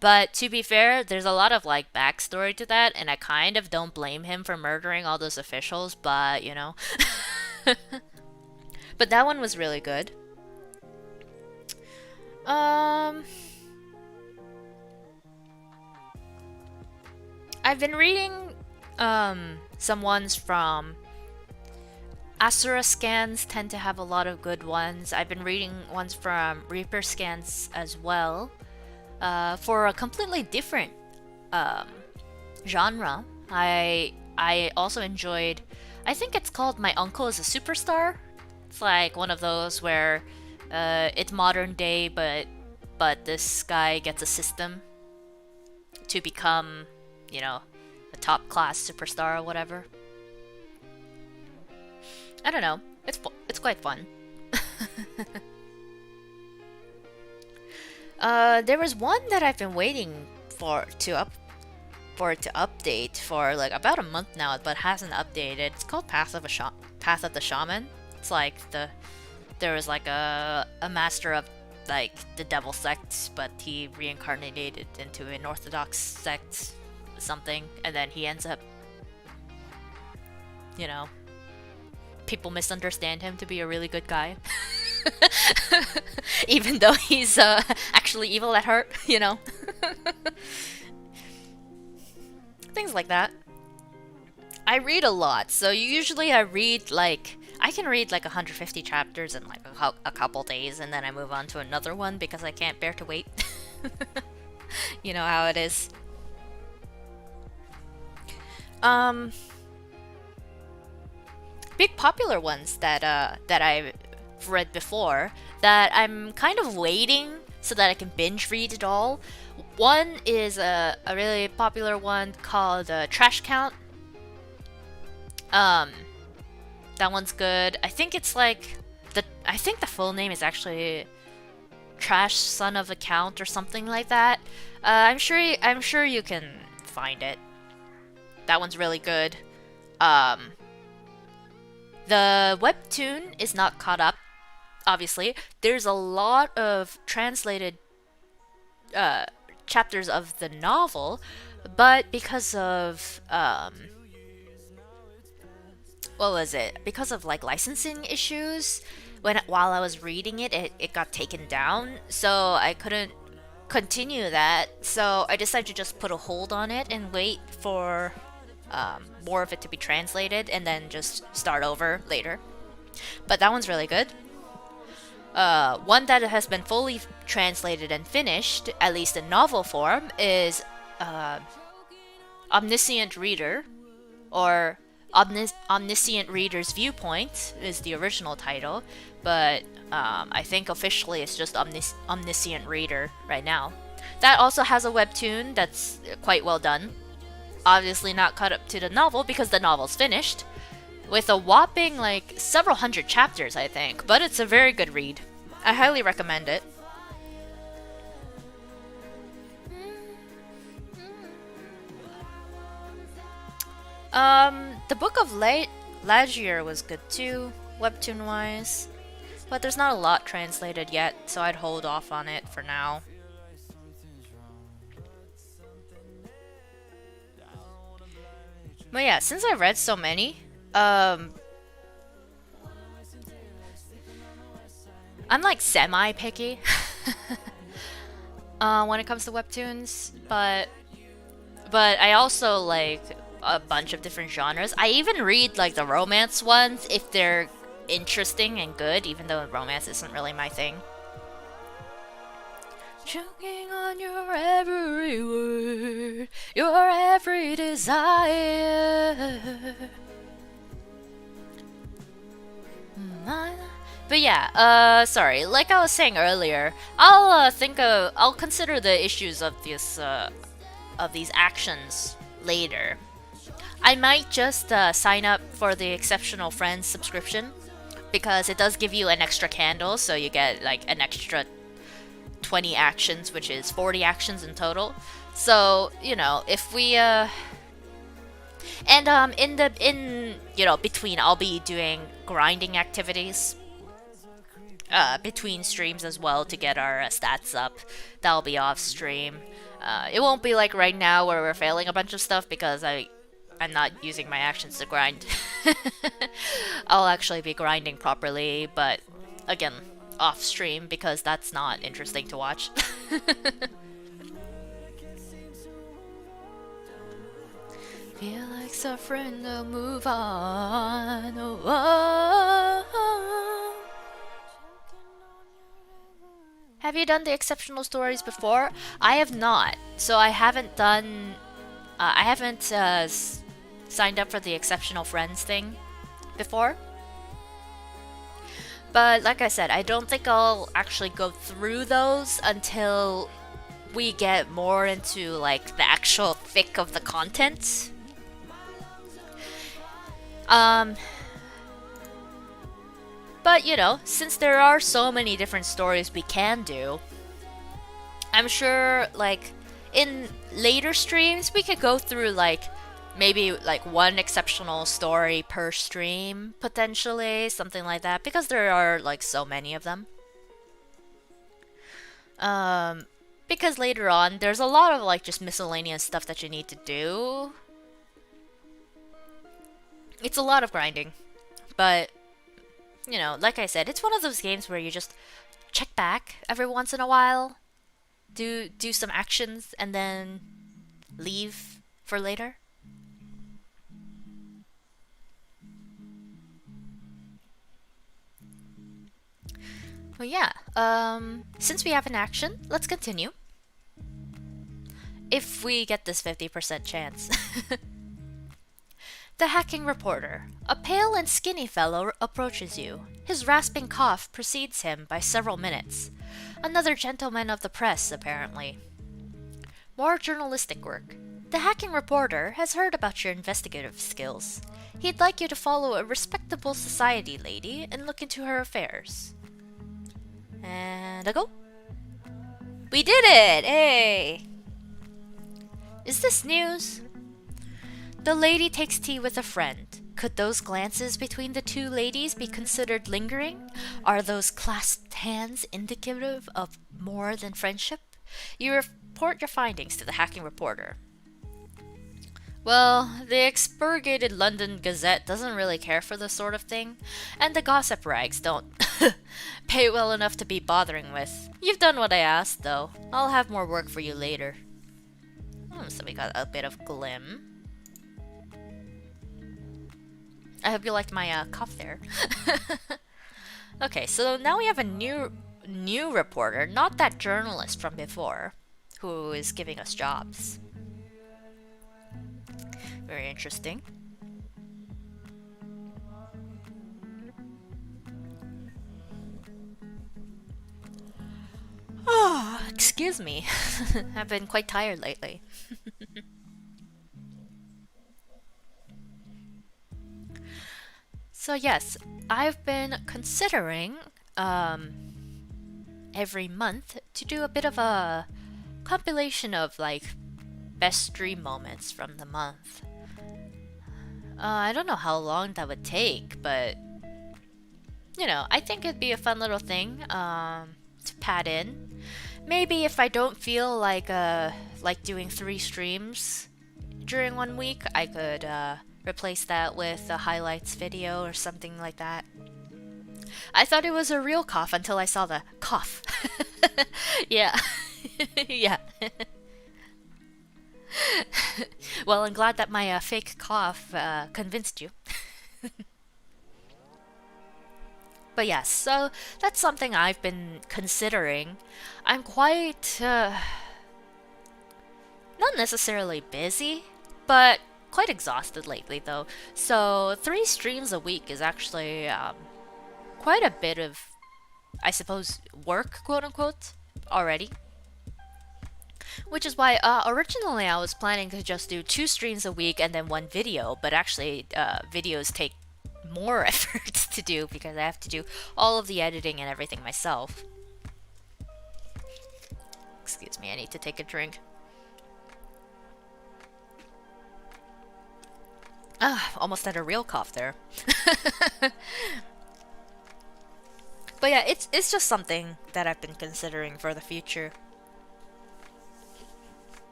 Speaker 1: But to be fair, there's a lot of like backstory to that, and I kind of don't blame him for murdering all those officials, but you know. But that one was really good. I've been reading some ones from Asura Scans tend to have a lot of good ones. I've been reading ones from Reaper Scans as well, for a completely different genre. I also enjoyed. I think it's called My Uncle is a Superstar. It's like one of those where it's modern day, but this guy gets a system to become, you know, a top class superstar or whatever. I don't know. It's quite fun. There was one that I've been waiting for it to update for like about a month now, but hasn't updated. It's called Path of the Shaman. It's like there was like a master of like the devil sect, but he reincarnated into an orthodox sect something, and then he ends up, you know, people misunderstand him to be a really good guy. Even though he's actually evil at heart, you know. Things like that. I read a lot, so usually I can read like 150 chapters in like a couple days, and then I move on to another one because I can't bear to wait. You know how it is. Big popular ones that I've read before that I'm kind of waiting so that I can binge read it all. One is a really popular one called Trash Count. That one's good. I think it's like I think the full name is actually Trash Son of Account or something like that. I'm sure you can find it. That one's really good. The webtoon is not caught up, obviously. There's a lot of translated chapters of the novel, but because of what was it? Because of like licensing issues, while I was reading it got taken down, so I couldn't continue that. So I decided to just put a hold on it and wait for more of it to be translated, and then just start over later. But that one's really good. One that has been fully translated and finished, at least in novel form, is Omniscient Reader, or Omniscient Reader's Viewpoint is the original title, but I think officially it's just Omniscient Reader right now. That also has a webtoon that's quite well done. Obviously not caught up to the novel because the novel's finished, with a whopping like several hundred chapters, I think, but it's a very good read. I highly recommend it. The Book of Lagier was good too, webtoon wise, but there's not a lot translated yet, so I'd hold off on it for now. But yeah, since I've read so many, I'm like semi-picky when it comes to webtoons, but I also like a bunch of different genres. I even read like the romance ones if they're interesting and good, even though romance isn't really my thing. Choking on your every word, your every desire. But yeah, sorry. Like I was saying earlier, I'll consider the issues of these actions later. I might just sign up for the Exceptional Friends subscription, because it does give you an extra candle, so you get like an extra 20 actions, which is 40 actions in total. So, you know, if we in between, I'll be doing grinding activities between streams as well to get our stats up. That'll be off stream. It won't be like right now where we're failing a bunch of stuff, because I'm not using my actions to grind. I'll actually be grinding properly, but again, off stream, because that's not interesting to watch. Feel like suffering to move on. Oh, oh. Have you done the exceptional stories before? I have not. So I haven't done. I haven't signed up for the exceptional friends thing before. But like I said, I don't think I'll actually go through those until we get more into like the actual thick of the content. But you know, since there are so many different stories we can do, I'm sure like in later streams we could go through like maybe like one exceptional story per stream potentially, something like that, because there are like so many of them. Because later on there's a lot of like just miscellaneous stuff that you need to do. It's a lot of grinding, but you know, like I said, it's one of those games where you just check back every once in a while, do some actions, and then leave for later. Well, yeah. Since we have an action, let's continue. If we get this 50% chance. The hacking reporter. A pale and skinny fellow approaches you. His rasping cough precedes him by several minutes. Another gentleman of the press, apparently. More journalistic work. The hacking reporter has heard about your investigative skills. He'd like you to follow a respectable society lady and look into her affairs. And a go. We did it! Hey! Is this news? The lady takes tea with a friend. Could those glances between the two ladies be considered lingering? Are those clasped hands indicative of more than friendship? You report your findings to the hacking reporter. Well, the expurgated London Gazette doesn't really care for this sort of thing, and the gossip rags don't pay well enough to be bothering with. You've done what I asked, though. I'll have more work for you later. So we got a bit of glim. I hope you liked my cough there. Okay, so now we have a new reporter, not that journalist from before, who is giving us jobs. Very interesting. Oh, excuse me. I've been quite tired lately. So yes, I've been considering every month to do a bit of a compilation of like best stream moments from the month. I don't know how long that would take, but you know, I think it'd be a fun little thing to pad in. Maybe if I don't feel like doing 3 streams during one week, I could replace that with a highlights video or something like that. I thought it was a real cough until I saw the cough. Yeah. Yeah. Well, I'm glad that my fake cough convinced you. But yes, so that's something I've been considering. I'm quite, not necessarily busy, but quite exhausted lately though. So 3 streams a week is actually quite a bit of, I suppose, work, quote unquote, already. Which is why originally I was planning to just do 2 streams a week and then 1 video, but actually videos take more effort to do because I have to do all of the editing and everything myself. Excuse me, I need to take a drink. Almost had a real cough there. But yeah, it's just something that I've been considering for the future.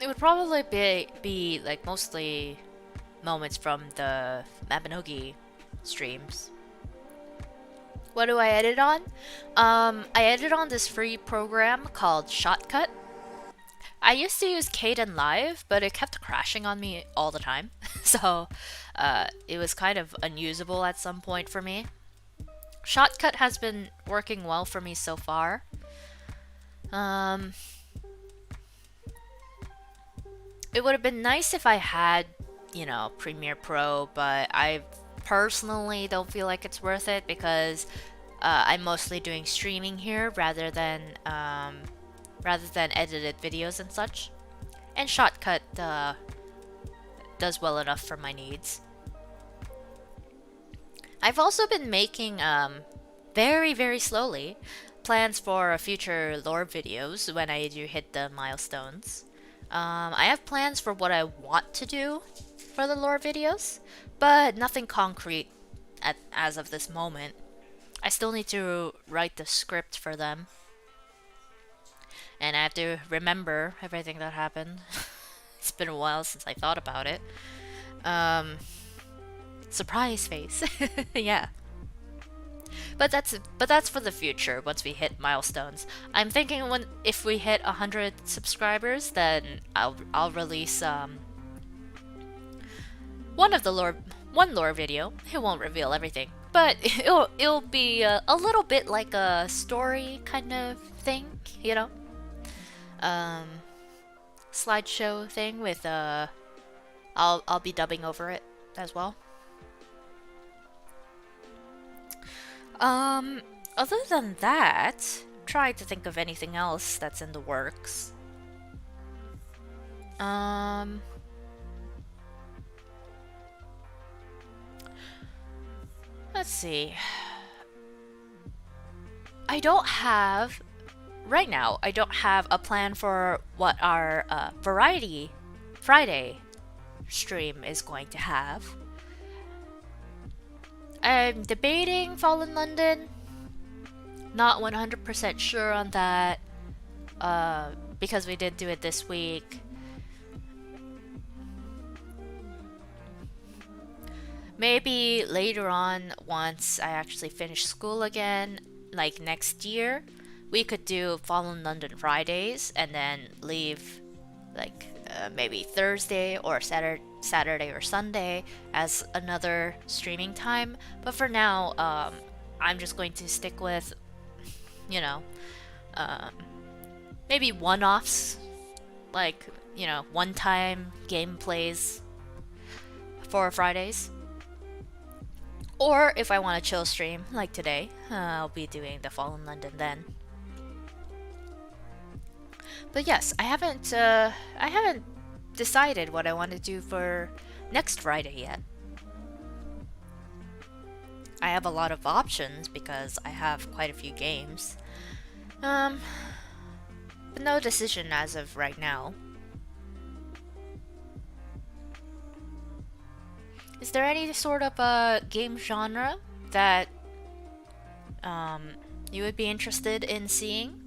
Speaker 1: It would probably be like mostly moments from the Mabinogi streams. What do I edit on? I edit on this free program called Shotcut. I used to use Kden Live, but it kept crashing on me all the time. So it was kind of unusable at some point for me. Shotcut has been working well for me so far. It would have been nice if I had, you know, Premiere Pro, but I personally don't feel like it's worth it because I'm mostly doing streaming here rather than edited videos and such. And Shotcut does well enough for my needs. I've also been making very, very slowly plans for future lore videos when I do hit the milestones. I have plans for what I want to do for the lore videos, but nothing concrete as of this moment. I still need to write the script for them. And I have to remember everything that happened. It's been a while since I thought about it. Surprise face. Yeah. But that's for the future once we hit milestones. I'm thinking if we hit 100 subscribers, then I'll release one lore video. It won't reveal everything, but it'll be a little bit like a story kind of thing, you know. Slideshow thing with I'll be dubbing over it as well. Other than that, try to think of anything else that's in the works. Let's see. Right now, I don't have a plan for what our Variety Friday stream is going to have. I'm debating Fallen London. Not 100% sure on that. Because we did do it this week. Maybe later on, once I actually finish school again, like next year, we could do Fallen London Fridays and then leave like maybe Thursday or Saturday or Sunday as another streaming time. But for now, I'm just going to stick with, you know, maybe one-offs, like, you know, one-time gameplays for Fridays. Or if I want to chill stream, like today, I'll be doing the Fallen London then. But yes, I haven't decided what I want to do for next Friday yet. I have a lot of options because I have quite a few games. But no decision as of right now. Is there any sort of a game genre that you would be interested in seeing?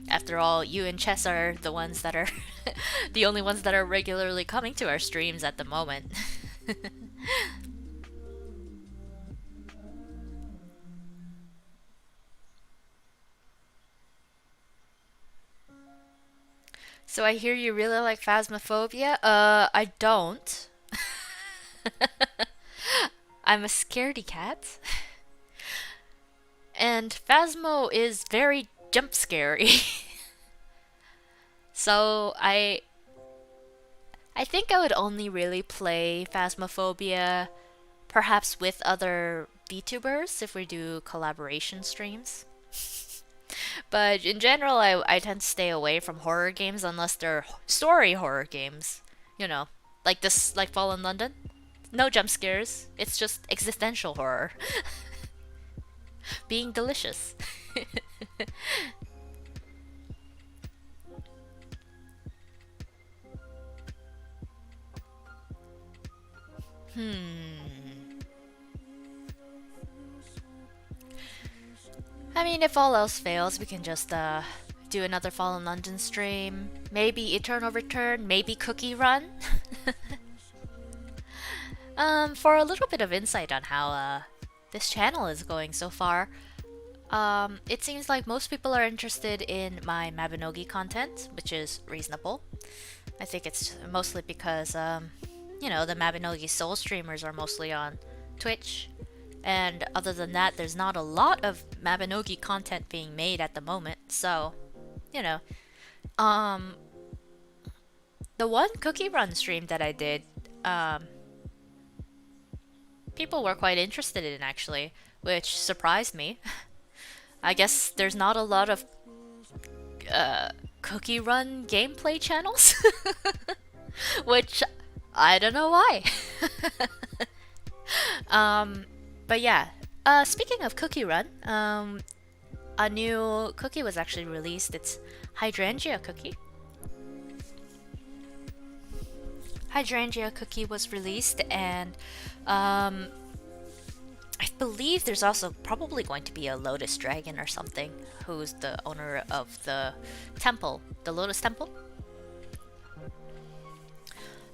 Speaker 1: After all, you and Chess are the ones that are the only ones that are regularly coming to our streams at the moment. So I hear you really like Phasmophobia. I don't. I'm a scaredy cat. And Phasmo is very jump scary. So I think I would only really play Phasmophobia perhaps with other VTubers if we do collaboration streams. But in general, I tend to stay away from horror games unless they're story horror games. You know, like Fallen London. No jump scares. It's just existential horror. Being delicious. I mean, if all else fails, we can just do another Fallen London stream. Maybe Eternal Return, maybe Cookie Run. For a little bit of insight on how this channel is going so far, It seems like most people are interested in my Mabinogi content, which is reasonable. I think it's mostly because, the Mabinogi Soul streamers are mostly on Twitch. And other than that, there's not a lot of Mabinogi content being made at the moment. So, you know, um, the one cookie run stream that I did, people were quite interested in actually, which surprised me. I guess there's not a lot of cookie run gameplay channels, which I don't know why. But yeah, speaking of cookie run, a new cookie was actually released. It's hydrangea cookie. Hydrangea cookie was released, and I believe there's also probably going to be a Lotus Dragon or something, who's the owner of the temple, the Lotus Temple.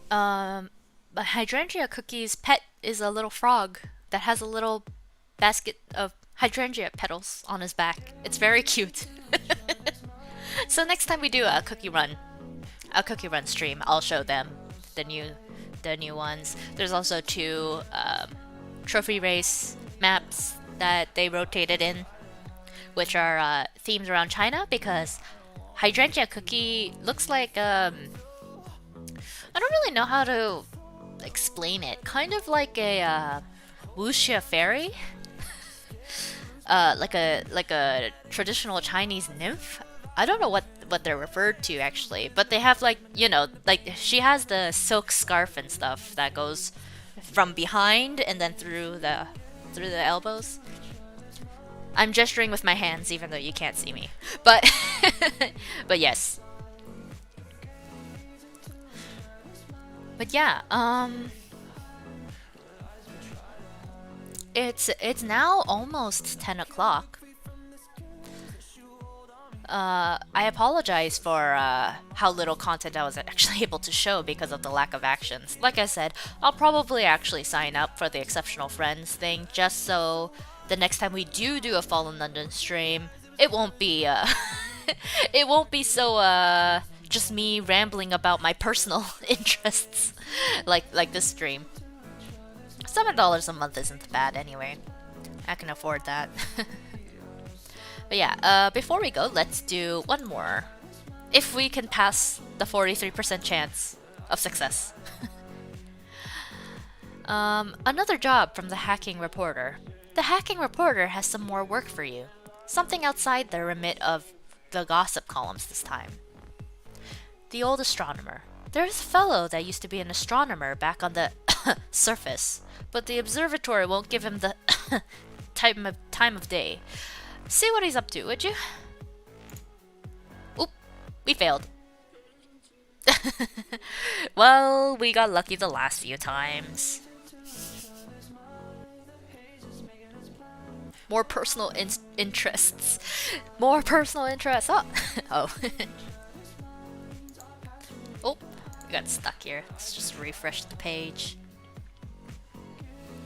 Speaker 1: But Hydrangea Cookie's pet is a little frog that has a little basket of hydrangea petals on his back. It's very cute. So next time we do a cookie run stream, I'll show them the new ones. There's also two trophy race maps that they rotated in, which are themed around China, because Hydrangea Cookie looks like I don't really know how to explain it. Kind of like a wuxia fairy, like a traditional Chinese nymph. I don't know what they're referred to actually, but they have like she has the silk scarf and stuff that goes from behind and then through the elbows. I'm gesturing with my hands even though you can't see me, but but yes. But yeah, it's now almost 10 o'clock. I apologize for how little content I was actually able to show because of the lack of actions. Like I said, I'll probably actually sign up for the Exceptional Friends thing just so the next time we do a Fallen London stream, it won't be it won't be so just me rambling about my personal interests like this stream. $7 a month isn't bad anyway. I can afford that. But yeah, before we go, let's do one more. If we can pass the 43% chance of success. Another job from the Hacking Reporter. The Hacking Reporter has some more work for you. Something outside the remit of the gossip columns this time. The old astronomer. There's a fellow that used to be an astronomer back on the surface, but the observatory won't give him the time of day. See what he's up to, would you? Oop, we failed. Well, we got lucky the last few times. More personal interests. More personal interests. Oh. Oh. Oh, we got stuck here. Let's just refresh the page.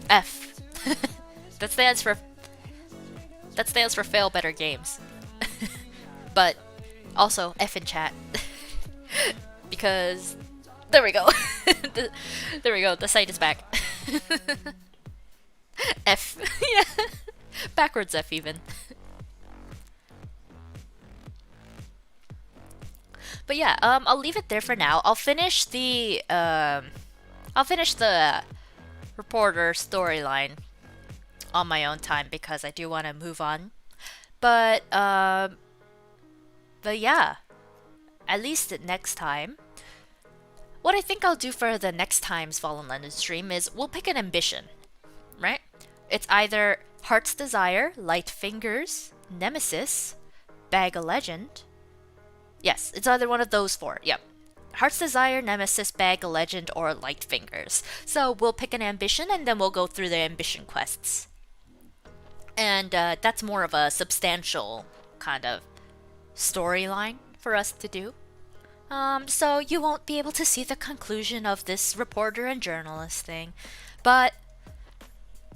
Speaker 1: F. That stands for fail better games. But also F in chat. Because there we go. There we go. The site is back. F. Yeah. Backwards F even. But yeah, I'll leave it there for now. I'll finish the reporter storyline on my own time because I do want to move on. But yeah, at least next time. What I think I'll do for the next time's Fallen London stream is we'll pick an ambition, right? It's either Heart's Desire, Light Fingers, Nemesis, Bag a Legend. Yes, it's either one of those four. Yep. Heart's Desire, Nemesis, Bag a Legend, or Light Fingers. So we'll pick an ambition and then we'll go through the ambition quests. And that's more of a substantial kind of storyline for us to do. So you won't be able to see the conclusion of this reporter and journalist thing. But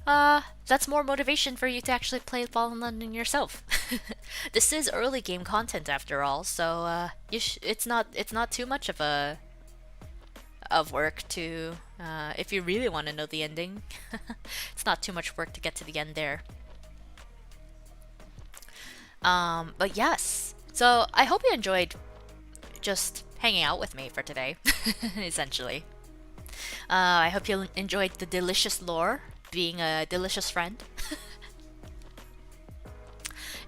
Speaker 1: that's more motivation for you to actually play Fallen London yourself. This is early game content after all, so it's not too much of work to if you really want to know the ending. It's not too much work to get to the end there. But yes, so I hope you enjoyed just hanging out with me for today, essentially. I hope you enjoyed the delicious lore, being a delicious friend.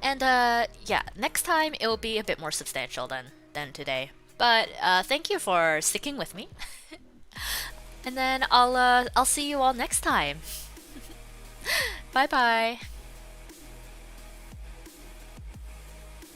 Speaker 1: And yeah, next time it will be a bit more substantial than today. But thank you for sticking with me. And then I'll see you all next time. Bye bye.